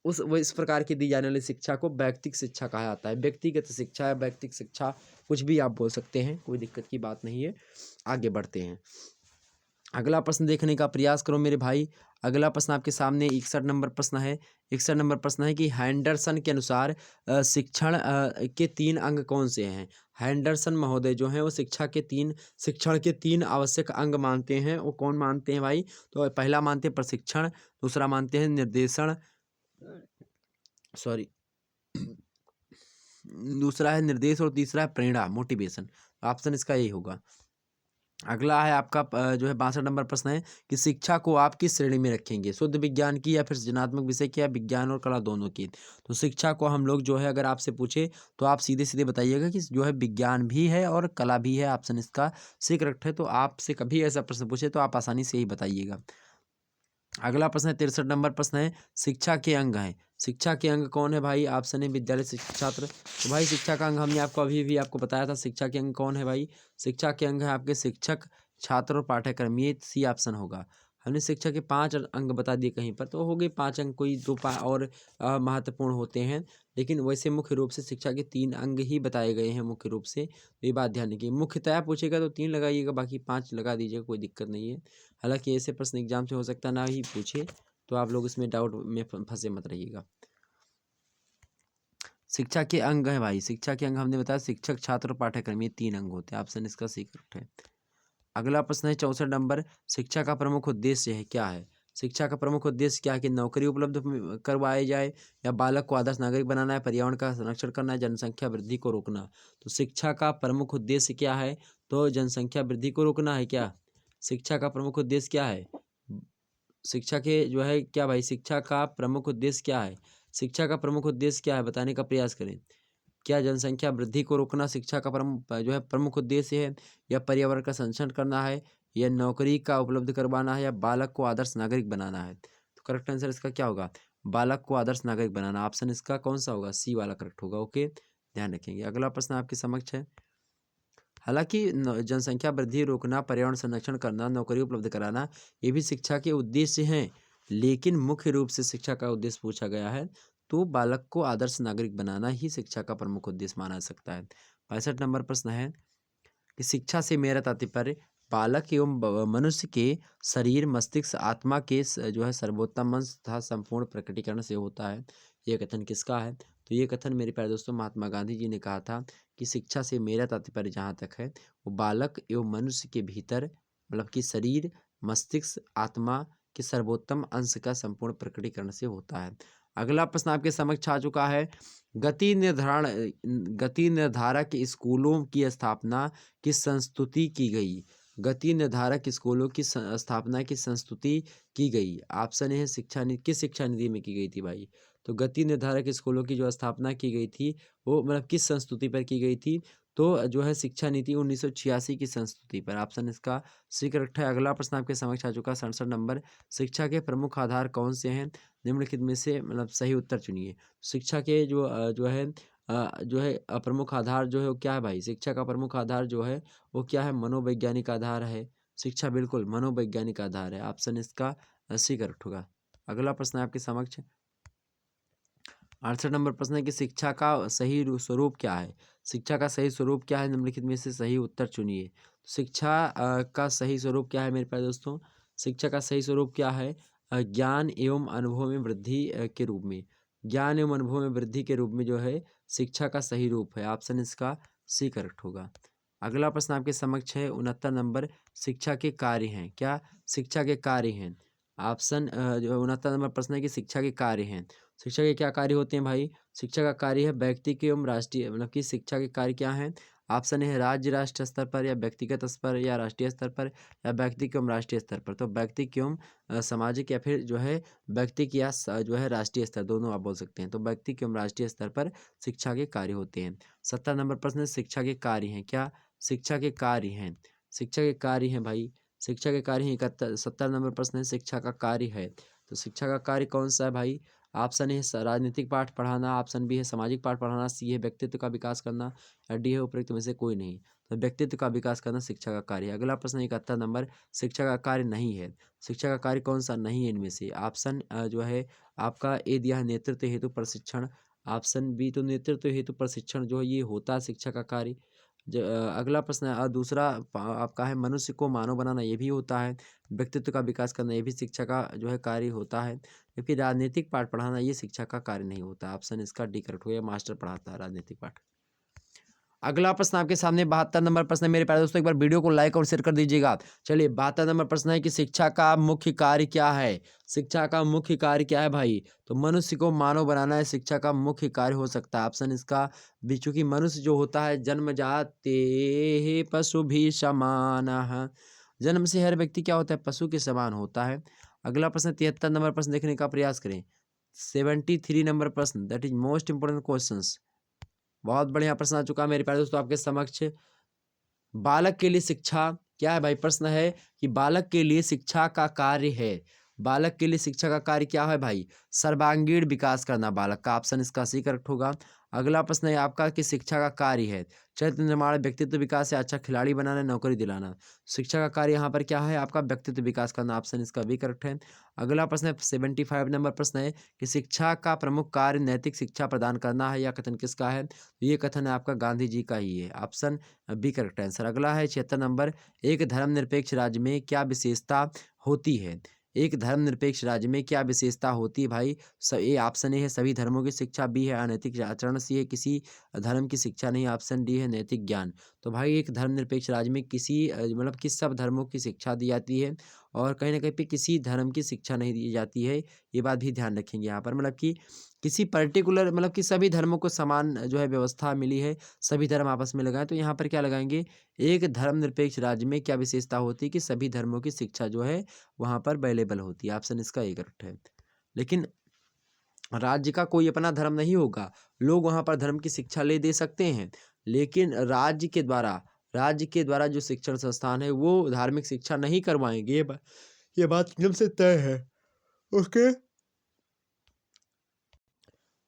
उस वो इस प्रकार की दी जाने वाली शिक्षा को व्यक्तिगत शिक्षा कहा जाता है। व्यक्तिगत शिक्षा या व्यक्तिगत शिक्षा कुछ भी आप बोल सकते हैं, कोई दिक्कत की बात नहीं है। आगे बढ़ते हैं। अगला प्रश्न देखने का प्रयास करो मेरे भाई। अगला प्रश्न आपके सामने 61 नंबर प्रश्न है। 61 नंबर प्रश्न है कि हैंडरसन के अनुसार शिक्षण के 3 अंग कौन से हैं? हैंडरसन महोदय जो हैं वो शिक्षण के 3 आवश्यक अंग मानते हैं। वो कौन मानते हैं भाई? तो पहला मानते हैं प्रशिक्षण, दूसरा मानते हैं निर्देशन, सॉरी दूसरा है निर्देश, और तीसरा है प्रेरणा, मोटिवेशन। ऑप्शन इसका यही होगा। अगला है आपका जो है 62 नंबर प्रश्न है कि शिक्षा को आप किस श्रेणी में रखेंगे? शुद्ध विज्ञान की, या फिर सृजनात्मक विषय की, या विज्ञान और कला दोनों की? तो शिक्षा को हम लोग जो है अगर आपसे पूछे तो आप सीधे सीधे बताइएगा कि जो है विज्ञान भी है और कला भी है। ऑप्शन इसका सी करेक्ट है। तो आपसे कभी ऐसा प्रश्न पूछे तो आप आसानी से ही बताइएगा। अगला प्रश्न है 63 नंबर प्रश्न है, शिक्षा के अंग हैं। शिक्षा के अंग कौन है भाई? ऑप्शन है विद्यालय शिक्षा छात्र। तो भाई शिक्षा का अंग हमने आपको अभी भी आपको बताया था। शिक्षा के अंग कौन है भाई? शिक्षा के अंग है आपके शिक्षक, छात्र और पाठ्यक्रम। ये सी ऑप्शन होगा। हमने शिक्षा के 5 अंग बता दिए कहीं पर, तो हो गए 5 अंग, कोई दो और महत्वपूर्ण होते हैं, लेकिन वैसे मुख्य रूप से शिक्षा के 3 अंग ही बताए गए हैं मुख्य रूप से। तो ये बात ध्यान रखिए, मुख्यतः पूछेगा तो 3 लगाइएगा, बाकी 5 लगा दीजिएगा, कोई दिक्कत नहीं है। हालांकि ऐसे प्रश्न एग्जाम से हो सकता है ना ही पूछे, तो आप लोग इसमें डाउट में फंसे मत रहिएगा। शिक्षा के अंग है भाई, शिक्षा के अंग हमने बताया शिक्षक, छात्र और पाठ्यक्रम, ये 3 अंग होते हैं। ऑप्शन इसका सी करेक्ट है। अगला प्रश्न है 64 नंबर, शिक्षा का प्रमुख उद्देश्य है क्या है? शिक्षा का प्रमुख उद्देश्य क्या है? कि नौकरी उपलब्ध करवाई जाए, या बालक को आदर्श नागरिक बनाना है, पर्यावरण का संरक्षण करना है, जनसंख्या वृद्धि को रोकना। तो शिक्षा का प्रमुख उद्देश्य क्या है? तो जनसंख्या वृद्धि को रोकना है क्या? शिक्षा का प्रमुख उद्देश्य क्या है? शिक्षा के जो है क्या भाई, शिक्षा का प्रमुख उद्देश्य क्या है? शिक्षा का प्रमुख उद्देश्य क्या है? बताने का प्रयास करें। क्या जनसंख्या वृद्धि को रोकना शिक्षा का जो है प्रमुख उद्देश्य है, या पर्यावरण का संरक्षण करना है, या नौकरी का उपलब्ध करवाना है, या बालक को आदर्श नागरिक बनाना है? तो करेक्ट आंसर इसका क्या होगा? बालक को आदर्श नागरिक बनाना। ऑप्शन इसका कौन सा होगा? सी वाला करेक्ट होगा। ओके, ध्यान रखेंगे। अगला प्रश्न आपके समक्ष है, हालांकि जनसंख्या वृद्धि रोकना, पर्यावरण संरक्षण करना, नौकरी उपलब्ध कराना, ये भी शिक्षा के उद्देश्य हैं, लेकिन मुख्य रूप से शिक्षा का उद्देश्य पूछा गया है तो बालक को आदर्श नागरिक बनाना ही शिक्षा का प्रमुख उद्देश्य माना जा सकता है। 65 नंबर प्रश्न है कि शिक्षा से मेरा तात्पर्य बालक एवं मनुष्य के शरीर, मस्तिष्क, आत्मा के जो है सर्वोत्तम अंश तथा संपूर्ण प्रकटीकरण से होता है। ये कथन किसका है? तो ये कथन मेरे प्यारे दोस्तों महात्मा गांधी जी ने कहा था कि शिक्षा से मेरा तात्पर्य जहाँ तक है वो बालक एवं मनुष्य के भीतर मतलब कि शरीर, मस्तिष्क, आत्मा के सर्वोत्तम अंश का संपूर्ण प्रकटीकरण से होता है। अगला प्रश्न आपके समक्ष आ चुका है। गति निर्धारक स्कूलों की स्थापना किस संस्तुति की गई? गति निर्धारक स्कूलों की स्थापना किस संस्तुति की गई? ऑप्शन है शिक्षा नीति, किस शिक्षा नीति में की गई थी भाई? तो गति निर्धारक स्कूलों की जो स्थापना की गई थी वो मतलब किस संस्तुति पर की गई थी? तो जो है शिक्षा नीति 1986 की संस्तुति पर। ऑप्शन इसका सी करेक्ट है। अगला प्रश्न आपके समक्ष आ चुका 67 नंबर। शिक्षा के प्रमुख आधार कौन से हैं? निम्नलिखित में से मतलब सही उत्तर चुनिए। शिक्षा के जो है प्रमुख आधार जो है वो क्या है भाई? शिक्षा का प्रमुख आधार जो है वो क्या है? मनोवैज्ञानिक आधार है। शिक्षा बिल्कुल मनोवैज्ञानिक आधार है। ऑप्शन इसका सी करेक्ट होगा। अगला प्रश्न है आपके समक्ष 68 नंबर प्रश्न है कि शिक्षा का सही स्वरूप क्या है? शिक्षा का सही स्वरूप क्या है? निम्नलिखित में से सही उत्तर चुनिए। शिक्षा का सही स्वरूप क्या है मेरे प्यारे दोस्तों? शिक्षा का सही स्वरूप क्या है? ज्ञान एवं अनुभव में वृद्धि के रूप में। ज्ञान एवं अनुभव में वृद्धि के रूप में जो है शिक्षा का सही रूप है। ऑप्शन इसका सी करेक्ट होगा। अगला प्रश्न आपके समक्ष है 69 नंबर। शिक्षा के कार्य हैं क्या? शिक्षा के कार्य हैं। ऑप्शन जो 69 नंबर प्रश्न है कि शिक्षा के कार्य हैं। शिक्षा के क्या कार्य होते हैं भाई? शिक्षा का कार्य है व्यक्ति एवं राष्ट्रीय मतलब कि शिक्षा के कार्य क्या हैं? ऑप्शन है राज्य राष्ट्र स्तर पर या व्यक्तिगत स्तर या राष्ट्रीय स्तर पर या व्यक्ति एवं राष्ट्रीय स्तर पर। तो व्यक्ति एवं सामाजिक या फिर जो है व्यक्ति या जो है राष्ट्रीय स्तर, दोनों आप बोल सकते हैं। तो व्यक्ति एवं राष्ट्रीय स्तर पर शिक्षा के कार्य होते हैं। 70 नंबर प्रश्न शिक्षा के कार्य हैं क्या? शिक्षा के कार्य हैं। शिक्षा के कार्य हैं भाई। शिक्षा के कार्य हैं। 70 नंबर प्रश्न है शिक्षा का कार्य है। तो शिक्षा का कार्य कौन सा है भाई? ऑप्शन ए है राजनीतिक पाठ पढ़ाना, ऑप्शन बी है सामाजिक पाठ पढ़ाना, सी है व्यक्तित्व का विकास करना या डी है उपयुक्त में से कोई नहीं। तो व्यक्तित्व का विकास करना शिक्षा का कार्य है। अगला प्रश्न 71 नंबर। शिक्षा का कार्य नहीं है। शिक्षा का कार्य कौन सा नहीं है इनमें से? ऑप्शन जो है आपका ए दिया है नेतृत्व हेतु प्रशिक्षण, ऑप्शन बी तो नेतृत्व हेतु प्रशिक्षण जो है ये होता है शिक्षा का कार्य। अगला प्रश्न है दूसरा आपका है मनुष्य को मानव बनाना, ये भी होता है। व्यक्तित्व का विकास करना ये भी शिक्षा का जो है कार्य होता है। जबकि राजनीतिक पाठ पढ़ाना ये शिक्षा का कार्य नहीं होता। ऑप्शन इसका डी करेक्ट होगा। मास्टर पढ़ाता है राजनीतिक पाठ। अगला प्रश्न आपके सामने 72 नंबर प्रश्न है मेरे प्यारे दोस्तों, एक बार वीडियो को लाइक और शेयर कर दीजिएगा। चलिए 72 नंबर प्रश्न है कि शिक्षा का मुख्य कार्य क्या है? शिक्षा का मुख्य कार्य क्या है भाई? तो मनुष्य को मानव बनाना है शिक्षा का मुख्य कार्य हो सकता है। ऑप्शन इसका भी, चूंकि मनुष्य जो होता है जन्मजाते पशु भी समान, जन्म से हर व्यक्ति क्या होता है? पशु के समान होता है। अगला प्रश्न 73 नंबर प्रश्न देखने का प्रयास करें। 73 नंबर प्रश्न that is most important question. बहुत बढ़िया प्रश्न आ चुका है मेरे प्यारे दोस्तों आपके समक्ष। बालक के लिए शिक्षा क्या है भाई? प्रश्न है कि बालक के लिए शिक्षा का कार्य है। बालक के लिए शिक्षा का कार्य क्या है भाई? सर्वांगीण विकास करना बालक का। ऑप्शन इसका सी करेक्ट होगा। अगला प्रश्न है आपका कि शिक्षा का कार्य है चरित्र निर्माण, व्यक्तित्व विकास या अच्छा खिलाड़ी बनाना, नौकरी दिलाना। शिक्षा का कार्य यहाँ पर क्या है आपका? व्यक्तित्व विकास करना। ऑप्शन इसका भी करेक्ट है। अगला प्रश्न है 75 नंबर प्रश्न है कि शिक्षा का प्रमुख कार्य नैतिक शिक्षा प्रदान करना है। या कथन किसका है? ये कथन है आपका गांधी जी का ही है। Option B correct answer. अगला है 76 नंबर। एक धर्मनिरपेक्ष राज्य में क्या विशेषता होती है? एक धर्मनिरपेक्ष राज्य में क्या विशेषता होती है भाई? ए ऑप्शन ए है सभी धर्मों की शिक्षा, बी है अनैतिक आचरण, सी है किसी धर्म की शिक्षा नहीं, ऑप्शन डी है नैतिक ज्ञान। तो भाई एक धर्मनिरपेक्ष राज्य में किसी मतलब कि सब धर्मों की शिक्षा दी जाती है और कहीं ना कहीं पे किसी धर्म की शिक्षा नहीं दी जाती है। ये बात भी ध्यान रखेंगे यहाँ पर, मतलब कि किसी पर्टिकुलर मतलब कि सभी धर्मों को समान जो है व्यवस्था मिली है, सभी धर्म आपस में लगाएं। तो यहाँ पर क्या लगाएंगे? एक धर्मनिरपेक्ष राज्य में क्या विशेषता होती है कि सभी धर्मों की शिक्षा जो है वहाँ पर अवेलेबल होती है। ऑप्शन इसका ए करेक्ट है। लेकिन राज्य का कोई अपना धर्म नहीं होगा, लोग वहाँ पर धर्म की शिक्षा ले दे सकते हैं, लेकिन राज्य के द्वारा जो शिक्षण संस्थान है वो धार्मिक शिक्षा नहीं करवाएंगे। ये बात नियम से तय है। ओके,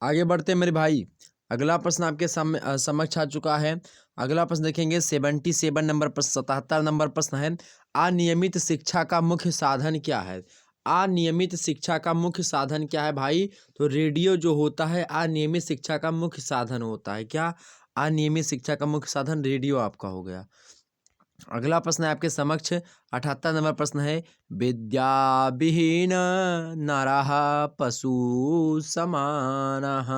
आगे बढ़ते हैं मेरे भाई। अगला प्रश्न आपके समक्ष आ चुका है। अगला प्रश्न देखेंगे 77 नंबर प्रश्न, 77 नंबर प्रश्न है, अनियमित शिक्षा का मुख्य साधन क्या है? अनियमित शिक्षा का मुख्य साधन क्या है भाई? तो रेडियो जो होता है अनियमित शिक्षा का मुख्य साधन होता है। क्या? अनियमित शिक्षा का मुख्य साधन रेडियो आपका हो गया। अगला प्रश्न है आपके समक्ष 78 नंबर प्रश्न है, विद्या विहीन नरः पशु समानः,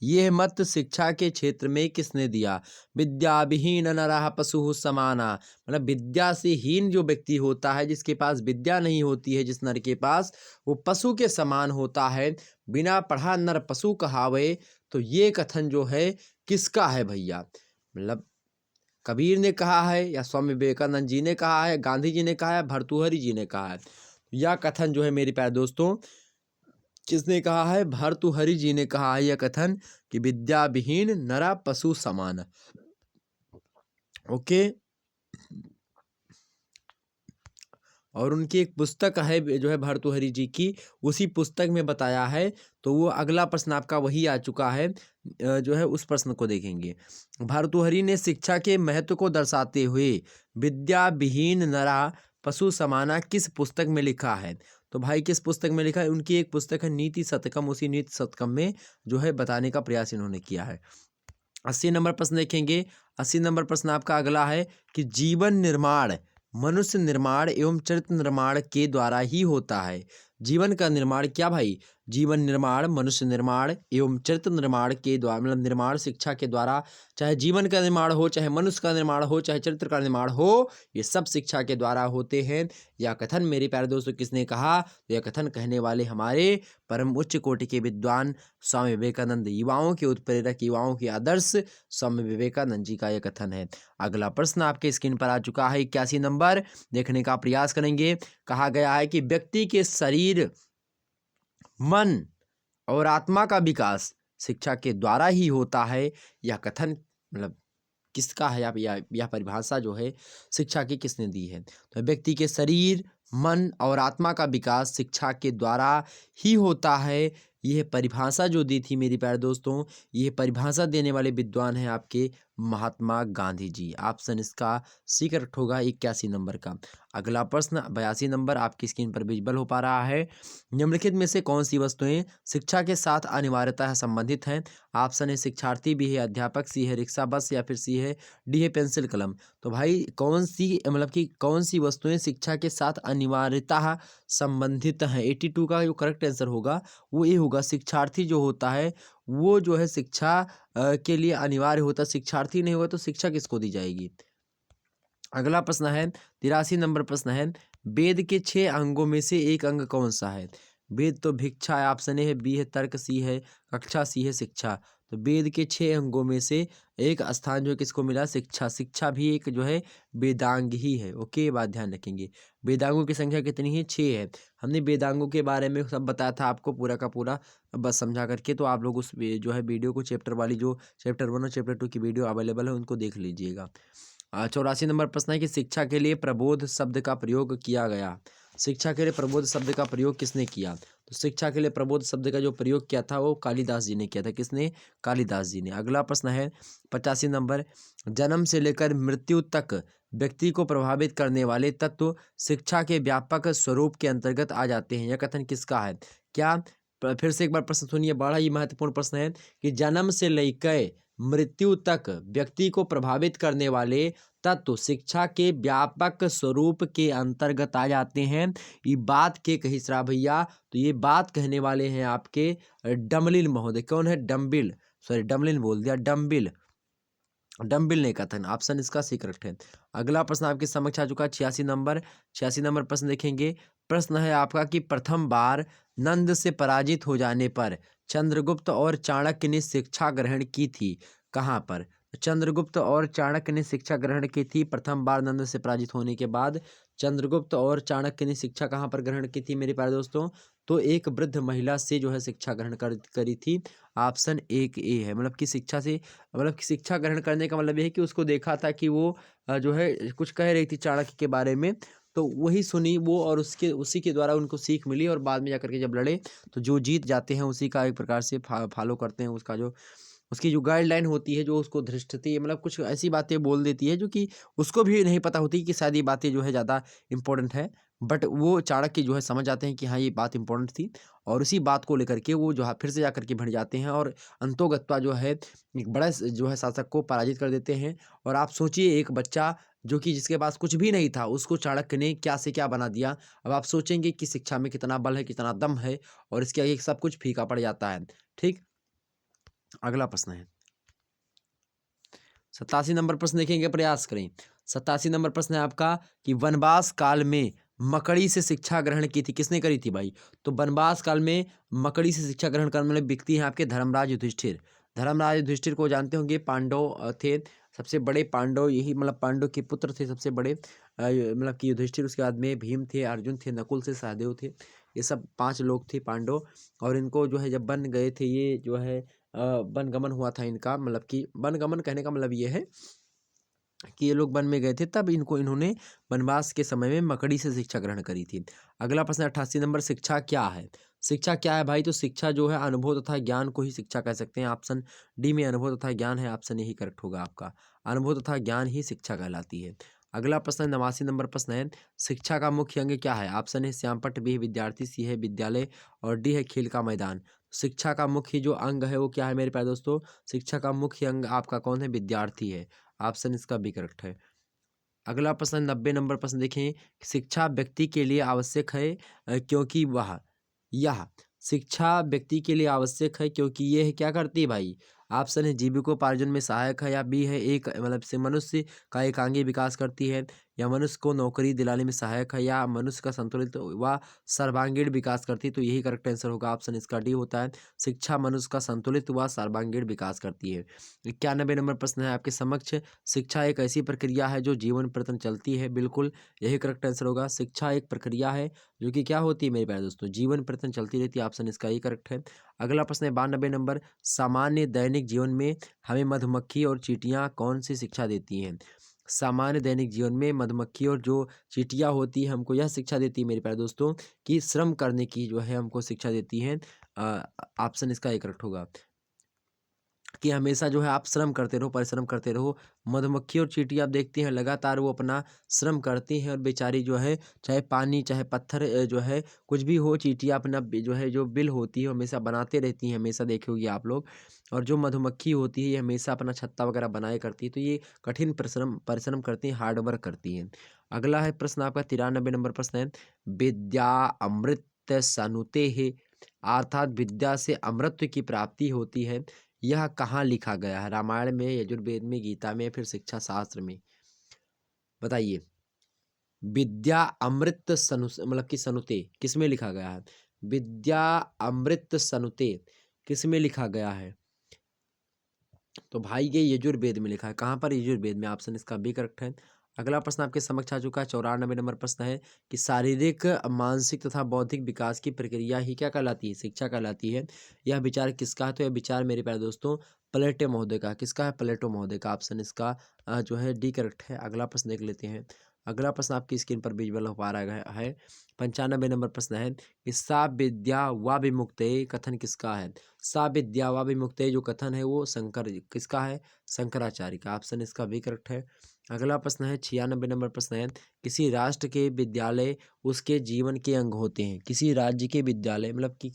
यह मत शिक्षा के क्षेत्र में किसने दिया? विद्या विहीन नरः पशु समाना, मतलब विद्या से हीन जो व्यक्ति होता है, जिसके पास विद्या नहीं होती है, जिस नर के पास, वो पशु के समान होता है। बिना पढ़ा नर पशु कहावे। तो ये कथन जो है किसका है भैया? मतलब कबीर ने कहा है, या स्वामी विवेकानंद जी ने कहा है, गांधी जी ने कहा है, भर्तृहरि जी ने कहा है? यह कथन जो है मेरे प्यारे दोस्तों किसने कहा है? भर्तृहरि जी ने कहा है यह कथन कि विद्या विहीन नरा पशु समान। ओके। और उनकी एक पुस्तक है जो है भर्तृहरि जी की, उसी पुस्तक में बताया है। तो वो अगला प्रश्न आपका वही आ चुका है, जो है उस प्रश्न को देखेंगे। भर्तृहरि ने शिक्षा के महत्व को दर्शाते हुए विद्या विहीन नरा पशु समाना किस पुस्तक में लिखा है? तो भाई किस पुस्तक में लिखा है? उनकी एक पुस्तक है नीति शतकम, उसी नीति शतकम में जो है बताने का प्रयास इन्होंने किया है। 80 नंबर प्रश्न देखेंगे। 80 नंबर प्रश्न आपका अगला है कि जीवन निर्माण मनुष्य निर्माण एवं चरित्र निर्माण के द्वारा ही होता है। जीवन का निर्माण क्या भाई? जीवन निर्माण मनुष्य निर्माण एवं चरित्र निर्माण के द्वारा, मतलब निर्माण शिक्षा के द्वारा, चाहे जीवन का निर्माण हो, चाहे मनुष्य का निर्माण हो, चाहे चरित्र का निर्माण हो, ये सब शिक्षा के द्वारा होते हैं। यह कथन मेरे प्यारे दोस्तों किसने कहा? तो यह कथन कहने वाले हमारे परम उच्च कोटि के विद्वान स्वामी विवेकानंद, युवाओं के उत्प्रेरक, युवाओं के आदर्श स्वामी विवेकानंद जी का यह कथन है। अगला प्रश्न आपके स्क्रीन पर आ चुका है 81 नंबर, देखने का प्रयास करेंगे। कहा गया है कि व्यक्ति के शरीर, मन और आत्मा का विकास शिक्षा के द्वारा ही होता है। यह कथन मतलब किसका है? यह परिभाषा जो है शिक्षा की किसने दी है? तो व्यक्ति के शरीर, मन और आत्मा का विकास शिक्षा के द्वारा ही होता है। यह परिभाषा जो दी थी मेरे प्यारे दोस्तों, यह परिभाषा देने वाले विद्वान हैं आपके महात्मा गांधी जी। ऑप्शन इसका सी करेक्ट होगा 81 नंबर का। अगला प्रश्न 82 नंबर आपकी स्क्रीन पर विजिबल हो पा रहा है। निम्नलिखित में से कौन सी वस्तुएं शिक्षा के साथ अनिवार्यतः संबंधित हैं? ऑप्शन है शिक्षार्थी, बी है अध्यापक, सी है रिक्शा बस, या फिर सी है डी है पेंसिल कलम। तो भाई कौन सी, मतलब कि कौन सी वस्तुएं शिक्षा के साथ अनिवार्यतः संबंधित हैं? 82 का जो करेक्ट आंसर होगा वो ये होगा, शिक्षार्थी जो होता है वो जो है शिक्षा के लिए अनिवार्य होता है। शिक्षार्थी नहीं होगा तो शिक्षा किसको दी जाएगी? अगला प्रश्न है 83 नंबर प्रश्न है, वेद के 6 अंगों में से एक अंग कौन सा है? वेद तो भिक्षा है, ऑप्शन ए है, बी है तर्क, सी है कक्षा, सी है शिक्षा। तो वेद के 6 अंगों में से एक स्थान जो है किसको मिला? शिक्षा। शिक्षा भी एक जो है वेदांग ही है। ओके, ये बात ध्यान रखेंगे। वेदांगों की संख्या कितनी है? 6 है। हमने वेदांगों के बारे में सब बताया था आपको पूरा का पूरा, बस समझा करके। तो आप लोग उस जो है वीडियो को, चैप्टर वाली जो चैप्टर 1 और चैप्टर 2 की वीडियो अवेलेबल है उनको देख लीजिएगा। 84 नंबर प्रश्न है कि शिक्षा के लिए प्रबोध शब्द का प्रयोग किया गया। शिक्षा के लिए प्रबोध शब्द का प्रयोग किसने किया? तो शिक्षा के लिए प्रबोध शब्द का जो प्रयोग किया था वो कालिदास जी ने किया था। किसने? कालिदास जी ने। अगला प्रश्न है 85 नंबर, जन्म से लेकर मृत्यु तक व्यक्ति को प्रभावित करने वाले तत्व शिक्षा के व्यापक स्वरूप के अंतर्गत आ जाते हैं। यह कथन किसका है? क्या? फिर से एक बार प्रश्न सुनिए, बड़ा ही महत्वपूर्ण प्रश्न है कि जन्म से लेकर मृत्यु तक व्यक्ति को प्रभावित करने वाले तत्व शिक्षा के व्यापक स्वरूप के अंतर्गत आ जाते हैं। ये बात के कही सरा भैया, तो ये बात कहने वाले हैं आपके डमलिन महोदय। कौन है? डम्बिल, सॉरी डमलिन बोल दिया, डम्बिल, डम्बिल ने कथन। ऑप्शन इसका सी करेक्ट है। अगला प्रश्न आपके समक्ष आ चुका है 86 नंबर। 86 नंबर प्रश्न देखेंगे। प्रश्न है आपका कि प्रथम बार नंद से पराजित हो जाने पर चंद्रगुप्त और चाणक्य ने शिक्षा ग्रहण की थी कहाँ पर? चंद्रगुप्त और चाणक्य ने शिक्षा ग्रहण की थी प्रथम बार नंद से पराजित होने के बाद। चंद्रगुप्त और चाणक्य ने शिक्षा कहाँ पर ग्रहण की थी मेरे प्यारे दोस्तों? तो एक वृद्ध महिला से जो है शिक्षा ग्रहण करी थी। ऑप्शन एक ए है, मतलब कि शिक्षा से, मतलब कि शिक्षा ग्रहण करने का मतलब ये है कि उसको देखा था कि वो जो है कुछ कह रही थी चाणक्य के बारे में, तो वही सुनी वो, और उसी के द्वारा उनको सीख मिली, और बाद में जाकर के जब लड़े तो जो जीत जाते हैं उसी का एक प्रकार से फॉलो करते हैं, उसका जो उसकी जो गाइडलाइन होती है, जो उसको धृष्टति है, मतलब कुछ ऐसी बातें बोल देती है जो कि उसको भी नहीं पता होती कि शायद ये बातें जो है ज़्यादा इम्पोर्टेंट है, बट वो चाणक्य जो है समझ जाते हैं कि हाँ ये बात इम्पोर्टेंट थी, और उसी बात को लेकर के वो जो है फिर से जाकर के भिड़ जाते हैं, और अंतोगत्वा जो है एक बड़ा जो है शासक को पराजित कर देते हैं। और आप सोचिए, एक बच्चा जो कि जिसके पास कुछ भी नहीं था, उसको चाणक्य ने क्या से क्या बना दिया। अब आप सोचेंगे कि शिक्षा में कितना बल है, कितना दम है, और इसके आगे सब कुछ फीका पड़ जाता है। ठीक, अगला प्रश्न है 87 नंबर प्रश्न देखेंगे, प्रयास करें। 87 नंबर प्रश्न है आपका कि वनवास काल में मकड़ी से शिक्षा ग्रहण की थी, किसने करी थी भाई? तो वनवास काल में मकड़ी से शिक्षा ग्रहण करने वाले व्यक्ति हैं आपके धर्मराज युधिष्ठिर। धर्मराज युधिष्ठिर को जानते होंगे, पांडव थे सबसे बड़े, पांडव यही मतलब पांडव के पुत्र थे सबसे बड़े, मतलब कि युधिष्ठिर, उसके बाद में भीम थे, अर्जुन थे, नकुल थे, सहदेव थे, ये सब 5 लोग थे पांडव। और इनको जो है जब बन गए थे, ये जो है वनगमन हुआ था इनका, मतलब कि वनगमन कहने का मतलब ये है कि ये लोग वन में गए थे, तब इन्होंने वनवास के समय में मकड़ी से शिक्षा ग्रहण करी थी। अगला प्रश्न 88 नंबर, शिक्षा क्या है? शिक्षा क्या है भाई? तो शिक्षा जो है अनुभव तथा ज्ञान को ही शिक्षा कह सकते हैं। ऑप्शन डी में अनुभव तथा ज्ञान है, ऑप्शन यही करेक्ट होगा आपका। अनुभव तथा ज्ञान ही शिक्षा कहलाती है। अगला प्रश्न 89 नंबर प्रश्न है, शिक्षा का मुख्य अंग क्या है? ऑप्शन है श्यामपट्ट, बी है विद्यार्थी, सी है विद्यालय, और डी है खेल का मैदान। शिक्षा का मुख्य जो अंग है वो क्या है मेरे प्यारे दोस्तों? शिक्षा का मुख्य अंग आपका कौन है? विद्यार्थी है। ऑप्शन इसका भी करेक्ट है। अगला प्रश्न 90 नंबर प्रश्न देखें, शिक्षा व्यक्ति के लिए आवश्यक है क्योंकि वह, यह शिक्षा व्यक्ति के लिए आवश्यक है क्योंकि यह क्या करती है भाई? ऑप्शन है जीविकोपार्जन में सहायक है, या बी है एक मतलब से मनुष्य का एकांगी विकास करती है, या मनुष्य को नौकरी दिलाने में सहायक है, या मनुष्य का संतुलित व सर्वांगीण विकास करती है। तो यही करेक्ट आंसर होगा, ऑप्शन इसका डी होता है। शिक्षा मनुष्य का संतुलित व सर्वांगीण विकास करती है। 91 नंबर प्रश्न है आपके समक्ष, शिक्षा एक ऐसी प्रक्रिया है जो जीवन प्रतन चलती है। बिल्कुल यही करेक्ट आंसर होगा। शिक्षा एक प्रक्रिया है जो कि क्या होती है मेरे प्यारे दोस्तों? जीवन प्रतन चलती रहती है। ऑप्शन इसका ही करेक्ट है। अगला प्रश्न है 92 नंबर, सामान्य दैनिक जीवन में हमें मधुमक्खी और चींटियां कौन सी शिक्षा देती हैं? सामान्य दैनिक जीवन में मधुमक्खी और जो चींटियां होती है हमको यह शिक्षा देती है मेरे प्यारे दोस्तों कि श्रम करने की जो है हमको शिक्षा देती हैं। ऑप्शन इसका ही करेक्ट होगा कि हमेशा जो है आप श्रम करते रहो, परिश्रम करते रहो। मधुमक्खी और चींटी आप देखते हैं लगातार वो अपना श्रम करती हैं, और बेचारी जो है चाहे पानी चाहे पत्थर जो है कुछ भी हो, चींटियाँ अपना जो है जो बिल होती है हमेशा बनाते रहती हैं, हमेशा देखे होंगे आप लोग। और जो मधुमक्खी होती है ये हमेशा अपना छत्ता वगैरह बनाए करती है, तो ये कठिन परिश्रम परिश्रम करती हैं, हार्ड वर्क करती हैं। अगला है प्रश्न आपका 93 नंबर प्रश्न है, विद्या अमृत सनुते है, अर्थात विद्या से अमृत की प्राप्ति होती है, यह कहाँ लिखा गया है? रामायण में, यजुर्वेद में, गीता में, फिर शिक्षा शास्त्र में? बताइए। विद्या अमृत सनु मतलब कि सनुते किस में लिखा गया है? विद्या अमृत सनुते किस में लिखा गया है? तो भाई ये यजुर्वेद में लिखा है। कहाँ पर? यजुर्वेद में। ऑप्शन इसका बी करेक्ट है। अगला प्रश्न आपके समक्ष आ चुका है 94 नंबर प्रश्न है कि शारीरिक मानसिक तथा बौद्धिक विकास की प्रक्रिया ही क्या कहलाती है? शिक्षा कहलाती है। यह विचार किसका है? तो यह विचार मेरे प्यारे दोस्तों प्लेटो महोदय का। किसका है? प्लेटो महोदय का। ऑप्शन इसका जो है डी करेक्ट है। अगला प्रश्न देख लेते हैं। अगला प्रश्न आपकी स्क्रीन पर विजुअल हो पा रहा है। 95 नंबर प्रश्न है कि सा विद्या व विमुक्ते कथन किसका है? सा विद्या व विमुक्ते जो कथन है वो शंकर किसका है? शंकराचार्य का। ऑप्शन इसका भी करेक्ट है। अगला प्रश्न है 96 नंबर प्रश्न है, किसी राष्ट्र के विद्यालय उसके जीवन के अंग होते हैं। किसी राज्य के विद्यालय मतलब कि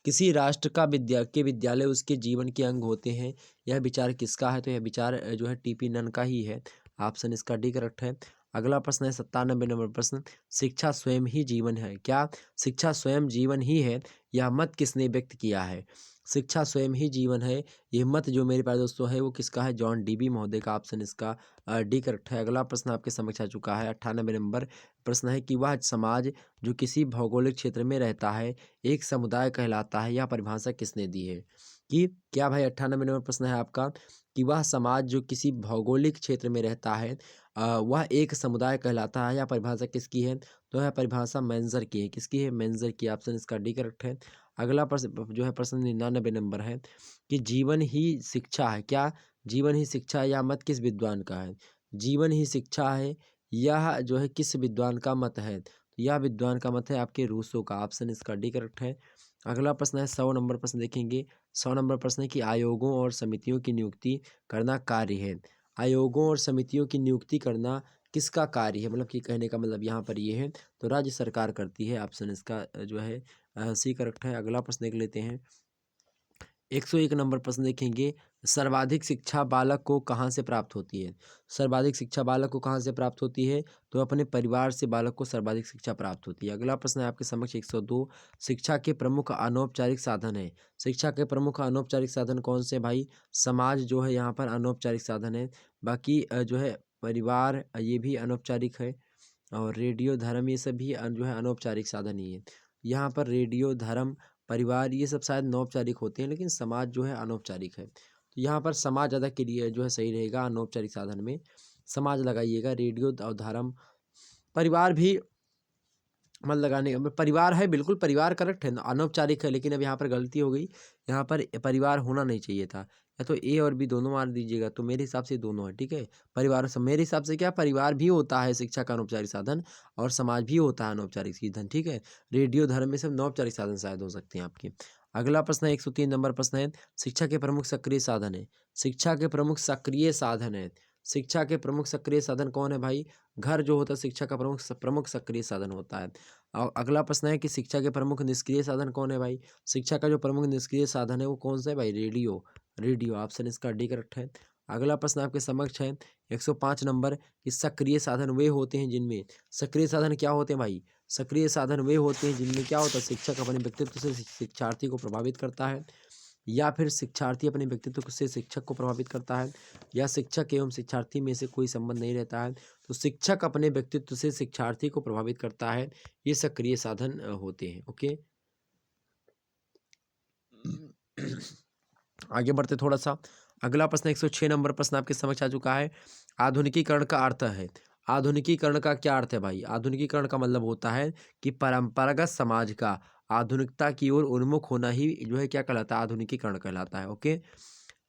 किसी राष्ट्र का विद्यालय उसके जीवन के अंग होते हैं, यह विचार किसका है? तो यह विचार जो है टीपी नन का ही है। ऑप्शन इसका डी करेक्ट है। अगला प्रश्न है 97 नंबर प्रश्न, शिक्षा स्वयं ही जीवन है क्या? शिक्षा स्वयं जीवन ही है, यह मत किसने व्यक्त किया है? शिक्षा स्वयं ही जीवन है, यह मत जो मेरे प्यारे दोस्तों है वो किसका है? जॉन डीबी महोदय का। ऑप्शन इसका डी करेक्ट है। अगला प्रश्न आपके समक्ष आ चुका है 98 नंबर प्रश्न है कि वह समाज जो किसी भौगोलिक क्षेत्र में रहता है एक समुदाय कहलाता है, यह परिभाषा किसने दी है? कि क्या भाई 98 नंबर प्रश्न है आपका कि वह समाज जो किसी भौगोलिक क्षेत्र में रहता है वह एक समुदाय कहलाता है, या परिभाषा किसकी है? तो यह परिभाषा मेंजर की है। किसकी है? मेंजर की। ऑप्शन इसका डी करेक्ट है। अगला प्रश्न जो है प्रश्न 99 नंबर है कि जीवन ही शिक्षा है क्या? जीवन ही शिक्षा है, या मत किस विद्वान का है? जीवन ही शिक्षा है, यह जो है किस विद्वान का मत है? तो यह विद्वान का मत है आपके रूसो का। ऑप्शन इसका डी करेक्ट है। अगला प्रश्न है 100 नंबर प्रश्न देखेंगे। 100 नंबर प्रश्न है कि आयोगों और समितियों की नियुक्ति करना कार्य है। आयोगों और समितियों की नियुक्ति करना किसका कार्य है? मतलब कि कहने का मतलब यहाँ पर ये है, तो राज्य सरकार करती है। ऑप्शन इसका जो है सी करेक्ट है। अगला प्रश्न देख लेते हैं। 101 नंबर प्रश्न देखेंगे। सर्वाधिक शिक्षा बालक को कहाँ से प्राप्त होती है? सर्वाधिक शिक्षा बालक को कहाँ से प्राप्त होती है? तो अपने परिवार से बालक को सर्वाधिक शिक्षा प्राप्त होती है। अगला प्रश्न है आपके समक्ष 102। शिक्षा के प्रमुख अनौपचारिक साधन है। शिक्षा के प्रमुख अनौपचारिक साधन कौन से भाई? समाज जो है यहाँ पर अनौपचारिक साधन है। बाकी जो है परिवार ये भी अनौपचारिक है, और रेडियो धर्म ये सब भी जो है अनौपचारिक साधन ही है। यहाँ पर रेडियो धर्म परिवार ये सब शायद नौपचारिक होते हैं, लेकिन समाज जो है अनौपचारिक है। तो यहाँ पर समाज ज़्यादा के लिए जो है सही रहेगा। अनौपचारिक साधन में समाज लगाइएगा। रेडियो और धर्म परिवार भी मन लगाने परिवार है, बिल्कुल परिवार करेक्ट है, अनौपचारिक है, लेकिन अब यहाँ पर गलती हो गई। यहाँ पर परिवार होना नहीं चाहिए था। या तो ए और बी दोनों मार दीजिएगा, तो मेरे हिसाब से दोनों है। ठीक है, परिवार से मेरे हिसाब से क्या परिवार भी होता है शिक्षा का अनौपचारिक साधन, और समाज भी होता है अनौपचारिक साधन। ठीक है, रेडियो धर्म में सब अनौपचारिक साधन शायद हो सकते हैं आपके। अगला प्रश्न है 103 नंबर प्रश्न है। शिक्षा के प्रमुख सक्रिय साधन है। शिक्षा के प्रमुख सक्रिय साधन है। शिक्षा के प्रमुख सक्रिय साधन कौन है भाई? घर जो होता है शिक्षा का प्रमुख सक्रिय साधन होता है। और अगला प्रश्न है कि शिक्षा के प्रमुख निष्क्रिय साधन कौन है भाई? शिक्षा का जो प्रमुख निष्क्रिय साधन है वो कौन सा है भाई? रेडियो। रेडियो ऑप्शन इसका डी करेक्ट है। अगला प्रश्न आपके समक्ष है 105 नंबर कि सक्रिय साधन वे होते हैं जिनमें, सक्रिय साधन क्या होते हैं भाई? सक्रिय साधन वे होते हैं जिनमें क्या होता है? शिक्षक अपने व्यक्तित्व से शिक्षार्थी को प्रभावित करता है, या फिर शिक्षार्थी अपने व्यक्तित्व से शिक्षक को प्रभावित करता है, या शिक्षक एवं शिक्षार्थी में से कोई संबंध नहीं रहता है। तो शिक्षक अपने व्यक्तित्व से शिक्षार्थी को प्रभावित करता है, ये सक्रिय साधन होते हैं। ओके, आगे बढ़ते थोड़ा सा। अगला प्रश्न 106 नंबर प्रश्न आपके समक्ष आ चुका है। आधुनिकीकरण का अर्थ है। आधुनिकीकरण का क्या अर्थ है भाई? आधुनिकीकरण का मतलब होता है कि परंपरागत समाज का आधुनिकता की ओर उन्मुख होना ही जो है क्या कहलाता है? आधुनिकीकरण कहलाता है। ओके,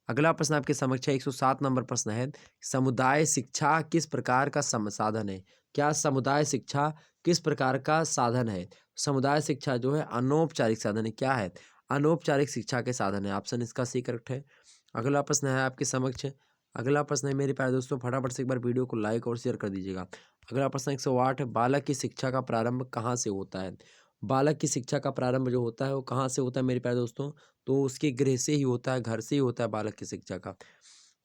अगला प्रश्न आपके समक्ष है 107 नंबर प्रश्न है। समुदाय शिक्षा किस प्रकार का साधन है? क्या समुदाय शिक्षा किस प्रकार का साधन है? समुदाय शिक्षा जो है अनौपचारिक साधन है। क्या है? अनौपचारिक शिक्षा के साधन है। ऑप्शन इसका सी करेक्ट है। अगला प्रश्न है आपके समक्ष। अगला प्रश्न है मेरे प्यारे दोस्तों, फटाफट से एक बार वीडियो को लाइक और शेयर कर दीजिएगा। अगला प्रश्न 108 है। बालक की शिक्षा का प्रारंभ कहाँ से होता है? बालक की शिक्षा का प्रारंभ जो होता है वो कहाँ से होता है मेरे प्यारे दोस्तों? तो उसके गृह से ही होता है, घर से ही होता है बालक की शिक्षा का।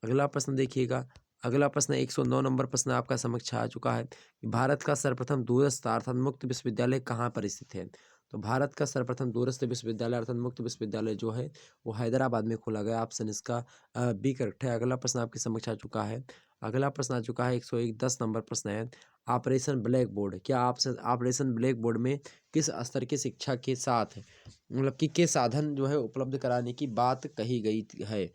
अगला प्रश्न देखिएगा। अगला प्रश्न 109 नंबर प्रश्न आपका समक्ष आ चुका है कि भारत का सर्वप्रथम दूरस्थ अर्थात मुक्त विश्वविद्यालय कहाँ पर स्थित है? तो भारत का सर्वप्रथम दूरस्थ विश्वविद्यालय अर्थात मुक्त विश्वविद्यालय जो है वो हैदराबाद में खोला गया। ऑप्शन इसका बी करेक्ट है। अगला प्रश्न आपके समक्ष आ चुका है। अगला प्रश्न आ चुका है 101 10 नंबर प्रश्न है। ऑपरेशन ब्लैक बोर्ड, क्या आप ऑपरेशन ब्लैक बोर्ड में किस स्तर की शिक्षा के साथ मतलब कि के साधन जो है उपलब्ध कराने की बात कही गई है?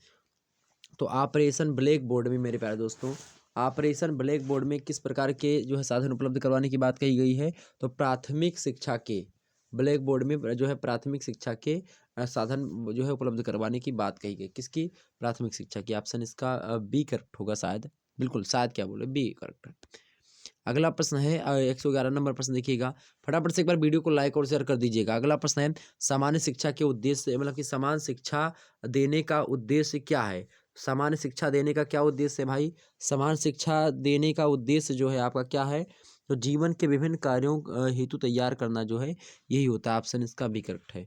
तो ऑपरेशन ब्लैक बोर्ड में मेरे प्यारे दोस्तों, ऑपरेशन ब्लैक बोर्ड में किस प्रकार के जो है साधन उपलब्ध करवाने की बात कही गई है? तो प्राथमिक शिक्षा के ब्लैक बोर्ड में जो है प्राथमिक शिक्षा के साधन जो है उपलब्ध करवाने की बात कही गई। किसकी? प्राथमिक शिक्षा की। ऑप्शन इसका बी करेक्ट होगा शायद, बिल्कुल शायद क्या बोले, बी करेक्ट है। अगला प्रश्न है 111 नंबर प्रश्न देखिएगा। फटाफट से एक बार वीडियो को लाइक और शेयर कर दीजिएगा। अगला प्रश्न है सामान्य शिक्षा के उद्देश्य मतलब कि समान शिक्षा देने का उद्देश्य क्या है? सामान्य शिक्षा देने का क्या उद्देश्य है भाई? समान शिक्षा देने का उद्देश्य जो है आपका क्या है? तो जीवन के विभिन्न कार्यों हेतु तैयार करना जो है यही होता है। ऑप्शन इसका भी करेक्ट है।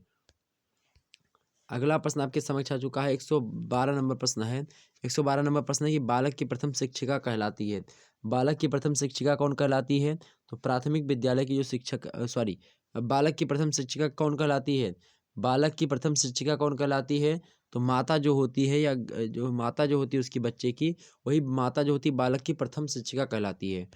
अगला प्रश्न आपके समक्ष आ चुका है 112 नंबर प्रश्न है। 112 नंबर प्रश्न है कि बालक की प्रथम शिक्षिका कहलाती है। बालक की प्रथम शिक्षिका कौन कहलाती है? तो प्राथमिक विद्यालय की जो शिक्षक सॉरी बालक की प्रथम शिक्षिका कौन कहलाती है? बालक की प्रथम शिक्षिका कौन कहलाती है? तो माता जो होती है या जो माता जो होती है उसकी बच्चे की, वही माता जो होती है बालक की प्रथम शिक्षिका कहलाती है।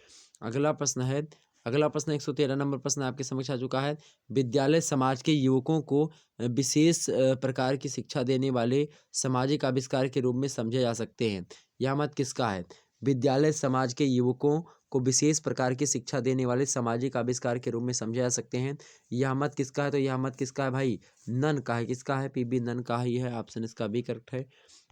अगला प्रश्न है, अगला प्रश्न 113 नंबर प्रश्न आपके समक्ष आ चुका है। विद्यालय समाज के युवकों को विशेष प्रकार की शिक्षा देने वाले सामाजिक आविष्कार के रूप में समझे जा सकते हैं। यह मत किसका है? विद्यालय समाज के युवकों को विशेष प्रकार की शिक्षा देने वाले सामाजिक आविष्कार के रूप में समझे जा सकते हैं। यह मत किसका है? तो यह मत किसका है भाई? नन का है। किसका है? पीबी नन का ही है। ऑप्शन इसका भी करेक्ट है।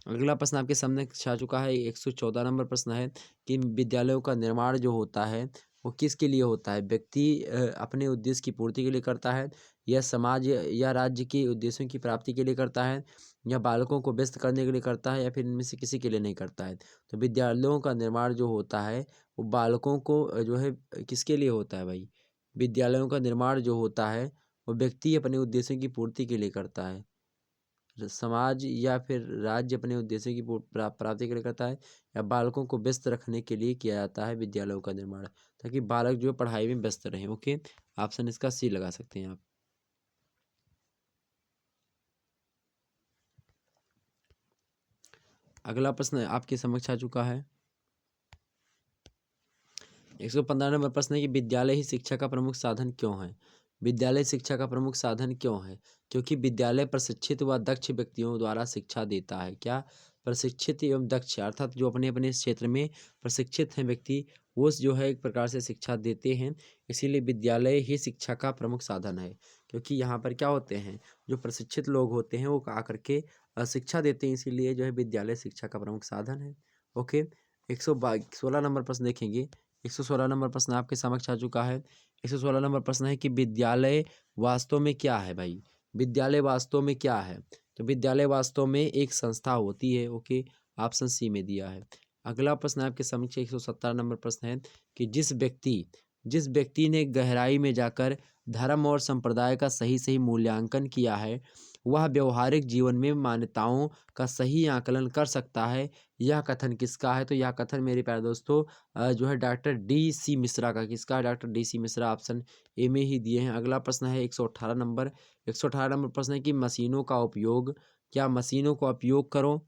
अगला प्रश्न आपके सामने आ चुका है 114 नंबर प्रश्न है कि विद्यालयों का निर्माण जो होता है वो किसके लिए होता है? व्यक्ति अपने उद्देश्य की पूर्ति के लिए करता है, या समाज या राज्य के उद्देश्यों की प्राप्ति के लिए करता है, या बालकों को व्यस्त करने के लिए करता है, या फिर इनमें से किसी के लिए नहीं करता है। तो विद्यालयों का निर्माण जो होता है वो बालकों को जो है किसके लिए होता है भाई? विद्यालयों का निर्माण जो होता है वो व्यक्ति अपने उद्देश्यों की पूर्ति के लिए करता है। समाज या फिर राज्य अपने उद्देश्यों की प्राप्ति के लिए करता है, या बालकों को व्यस्त रखने के लिए किया जाता है विद्यालयों का निर्माण, ताकि बालक जो है पढ़ाई में व्यस्त रहें। ओके, ऑप्शन इसका सी लगा सकते हैं आप। अगला प्रश्न आपके समक्ष आ चुका है। 115 नंबर प्रश्न है कि विद्यालय ही शिक्षा का प्रमुख साधन क्यों है? विद्यालय शिक्षा का प्रमुख साधन क्यों है? क्योंकि विद्यालय प्रशिक्षित व दक्ष व्यक्तियों द्वारा शिक्षा देता है। क्या? प्रशिक्षित एवं दक्ष, अर्थात जो अपने अपने क्षेत्र में प्रशिक्षित हैं व्यक्ति, वो जो है एक प्रकार से शिक्षा देते हैं। इसीलिए विद्यालय ही शिक्षा का प्रमुख साधन है। क्योंकि यहाँ पर क्या होते हैं, जो प्रशिक्षित लोग होते हैं वो आकर के शिक्षा देते हैं, इसीलिए जो है विद्यालय शिक्षा का प्रमुख साधन है। ओके, 116 नंबर प्रश्न देखेंगे। 116 नंबर प्रश्न आपके समक्ष आ चुका है। 116 नंबर प्रश्न है कि विद्यालय वास्तव में क्या है भाई? विद्यालय वास्तव में क्या है? तो विद्यालय वास्तव में एक संस्था होती है। ओके, ऑप्शन सी में दिया है। अगला प्रश्न आपके समक्ष 117 नंबर प्रश्न है कि जिस व्यक्ति ने गहराई में जाकर धर्म और संप्रदाय का सही सही मूल्यांकन किया है, वह व्यवहारिक जीवन में मान्यताओं का सही आकलन कर सकता है। यह कथन किसका है? तो यह कथन मेरे प्यारे दोस्तों जो है डॉक्टर डी सी मिश्रा का। किसका है? Doctor D C Mishra, option A में ही दिए हैं। अगला प्रश्न है 118 नंबर। 118 नंबर प्रश्न है कि मशीनों का उपयोग, क्या मशीनों का उपयोग करो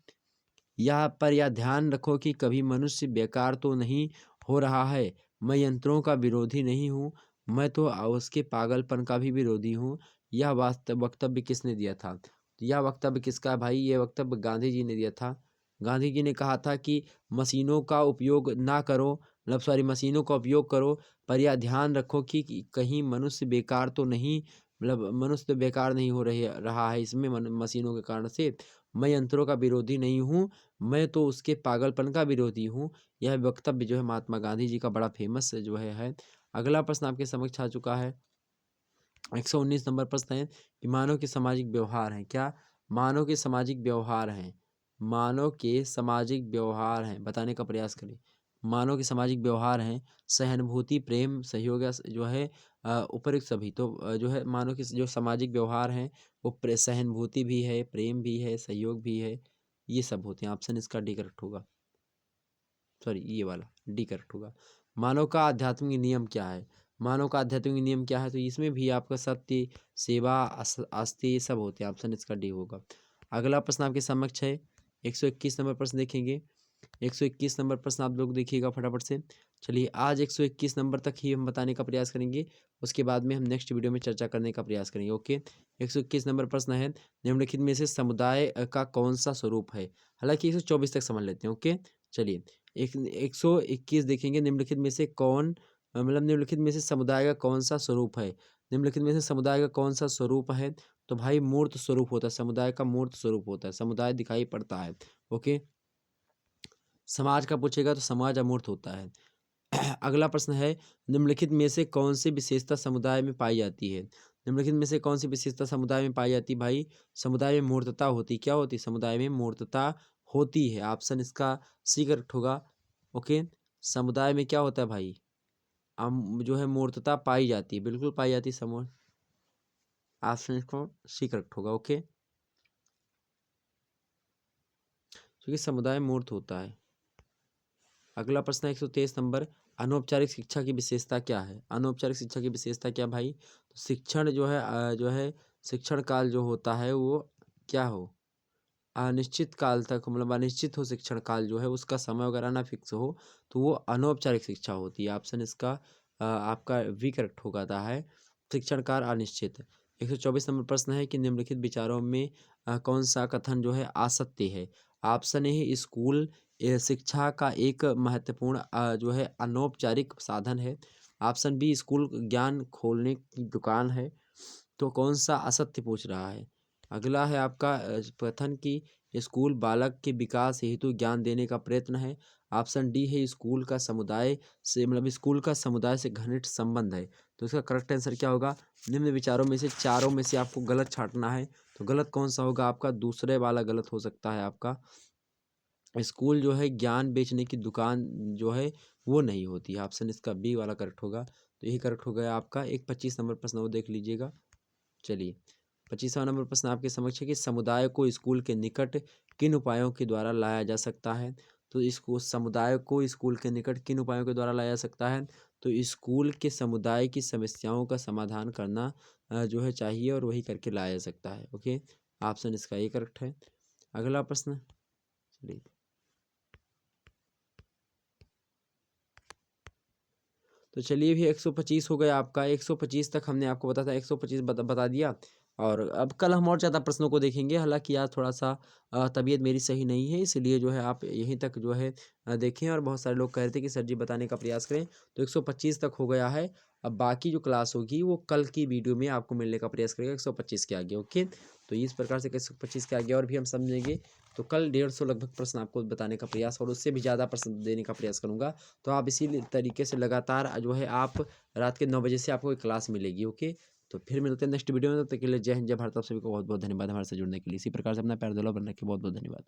यहाँ पर यह ध्यान रखो कि कभी मनुष्य बेकार तो नहीं हो रहा है। मैं यंत्रों का विरोधी नहीं हूँ, मैं तो उसके पागलपन का भी विरोधी हूँ। यह वक्तव्य किसने दिया था? तो यह वक्तव्य किसका है भाई? ये वक्तव्य गांधी जी ने दिया था। गांधी जी ने कहा था कि मशीनों का उपयोग ना करो, मतलब सॉरी, मशीनों का उपयोग करो, पर यह ध्यान रखो कि कहीं मनुष्य बेकार तो नहीं, मतलब मनुष्य तो बेकार नहीं हो रहा है इसमें मशीनों के कारण से। मैं यंत्रों का विरोधी नहीं हूँ, मैं तो उसके पागलपन का विरोधी हूँ। यह वक्तव्य जो है महात्मा गांधी जी का बड़ा फेमस जो है। अगला प्रश्न आपके समक्ष आ चुका है। 119 नंबर प्रश्न है कि मानव के सामाजिक व्यवहार हैं। क्या? मानव के सामाजिक व्यवहार हैं। मानव के सामाजिक व्यवहार हैं, बताने का प्रयास करें। मानव के सामाजिक व्यवहार हैं सहानुभूति, प्रेम, सहयोग, या जो है उपयुक्त सभी। तो जो है मानव के जो सामाजिक व्यवहार हैं वो सहानुभूति भी है, प्रेम भी है, सहयोग भी है, ये सब होते हैं। ऑप्शन इसका डी करेक्ट होगा, सॉरी ये वाला डी करेक्ट होगा। मानव का आध्यात्मिक नियम क्या है? मानव का आध्यात्मिक नियम क्या है? तो इसमें भी आपका सत्य, सेवा, आस्थे सब होते हैं। ऑप्शन इसका डी होगा। अगला प्रश्न आपके समक्ष है 121 नंबर प्रश्न देखेंगे। 121 नंबर प्रश्न आप लोग देखिएगा फटाफट से। चलिए आज 121 नंबर तक ही हम बताने का प्रयास करेंगे, उसके बाद में हम नेक्स्ट वीडियो में चर्चा करने का प्रयास करेंगे। ओके, 121 नंबर प्रश्न है निम्नलिखित में से समुदाय का कौन सा स्वरूप है? हालांकि 124 तक समझ लेते हैं। ओके, चलिए 121 देखेंगे। निम्नलिखित में से कौन, मतलब निम्नलिखित में से समुदाय का कौन सा स्वरूप है? निम्नलिखित में से समुदाय का कौन सा स्वरूप है? तो भाई मूर्त स्वरूप होता है, समुदाय का मूर्त स्वरूप होता है, समुदाय दिखाई पड़ता है। ओके, समाज का पूछेगा तो समाज अमूर्त होता है। अगला प्रश्न है निम्नलिखित में से कौन सी विशेषता समुदाय में पाई जाती है? निम्नलिखित में से कौन सी विशेषता समुदाय में पाई जाती है? भाई समुदाय में मूर्तता होती। क्या होती? समुदाय में मूर्तता होती है। ऑप्शन इसका सी करेक्ट होगा। ओके, समुदाय में क्या होता है भाई? जो है मूर्तता पाई जाती है, बिल्कुल पाई जाती है समूह। ऑप्शन इसको सी करेक्ट होगा। ओके, क्योंकि समुदाय मूर्त होता है। अगला प्रश्न है 123 नंबर। अनौपचारिक शिक्षा की विशेषता क्या है? अनौपचारिक शिक्षा की विशेषता क्या भाई? तो शिक्षण जो है शिक्षण काल जो होता है वो क्या हो? अनिश्चित काल तक, मतलब अनिश्चित हो शिक्षण काल जो है, उसका समय वगैरह ना फिक्स हो, तो वो अनौपचारिक शिक्षा होती है। ऑप्शन इसका आपका वी करेक्ट होगा है, शिक्षण काल अनिश्चित। 124 नंबर प्रश्न है कि निम्नलिखित विचारों में कौन सा कथन जो है असत्य है? ऑप्शन ए स्कूल शिक्षा का एक महत्वपूर्ण जो है अनौपचारिक साधन है। ऑप्शन बी स्कूल ज्ञान खोलने की दुकान है। तो कौन सा असत्य पूछ रहा है? अगला है आपका कथन की स्कूल बालक के विकास हेतु ज्ञान देने का प्रयत्न है। ऑप्शन डी है स्कूल का समुदाय से मतलब स्कूल का समुदाय से घनिष्ठ संबंध है। तो इसका करेक्ट आंसर क्या होगा? निम्न विचारों में से चारों में से आपको गलत छांटना है। तो गलत कौन सा होगा आपका? दूसरे वाला गलत हो सकता है आपका। स्कूल जो है ज्ञान बेचने की दुकान जो है वो नहीं होती है। ऑप्शन इसका बी वाला करेक्ट होगा। तो यही करेक्ट हो गया आपका। एक 25 नंबर प्रश्न वो देख लीजिएगा। चलिए 25वां नंबर प्रश्न आपके समक्ष है कि समुदाय को स्कूल के निकट किन उपायों के द्वारा लाया जा सकता है? तो इसको समुदाय को स्कूल के निकट किन उपायों के द्वारा लाया जा सकता है? तो स्कूल के समुदाय की समस्याओं का समाधान करना जो है चाहिए और वही करके लाया जा सकता है। ओके, ऑप्शन इसका ये करेक्ट है। अगला प्रश्न चलिए, तो चलिए भी 125 हो गया आपका। 125 तक हमने आपको बताया था, 125 बता दिया। और अब कल हम और ज़्यादा प्रश्नों को देखेंगे। हालांकि आज थोड़ा सा तबीयत मेरी सही नहीं है, इसलिए जो है आप यहीं तक जो है देखें। और बहुत सारे लोग कह रहे थे कि सर जी बताने का प्रयास करें। तो 125 तक हो गया है। अब बाकी जो क्लास होगी वो कल की वीडियो में आपको मिलने का प्रयास करेगा 125 के आगे। ओके, तो इस प्रकार से 125 के आगे और भी हम समझेंगे। तो कल 150 लगभग प्रश्न आपको बताने का प्रयास और उससे भी ज़्यादा प्रश्न देने का प्रयास करूँगा। तो आप इसी तरीके से लगातार जो है आप रात के 9 बजे से आपको एक क्लास मिलेगी। ओके, तो फिर मिलते हैं नेक्स्ट वीडियो में। तब तक के लिए जय हिंद, जय भारत। आप सभी को बहुत बहुत धन्यवाद हमारे साथ जुड़ने के लिए। इसी प्रकार से अपना प्यार दुलार बना रखिए। बहुत बहुत धन्यवाद।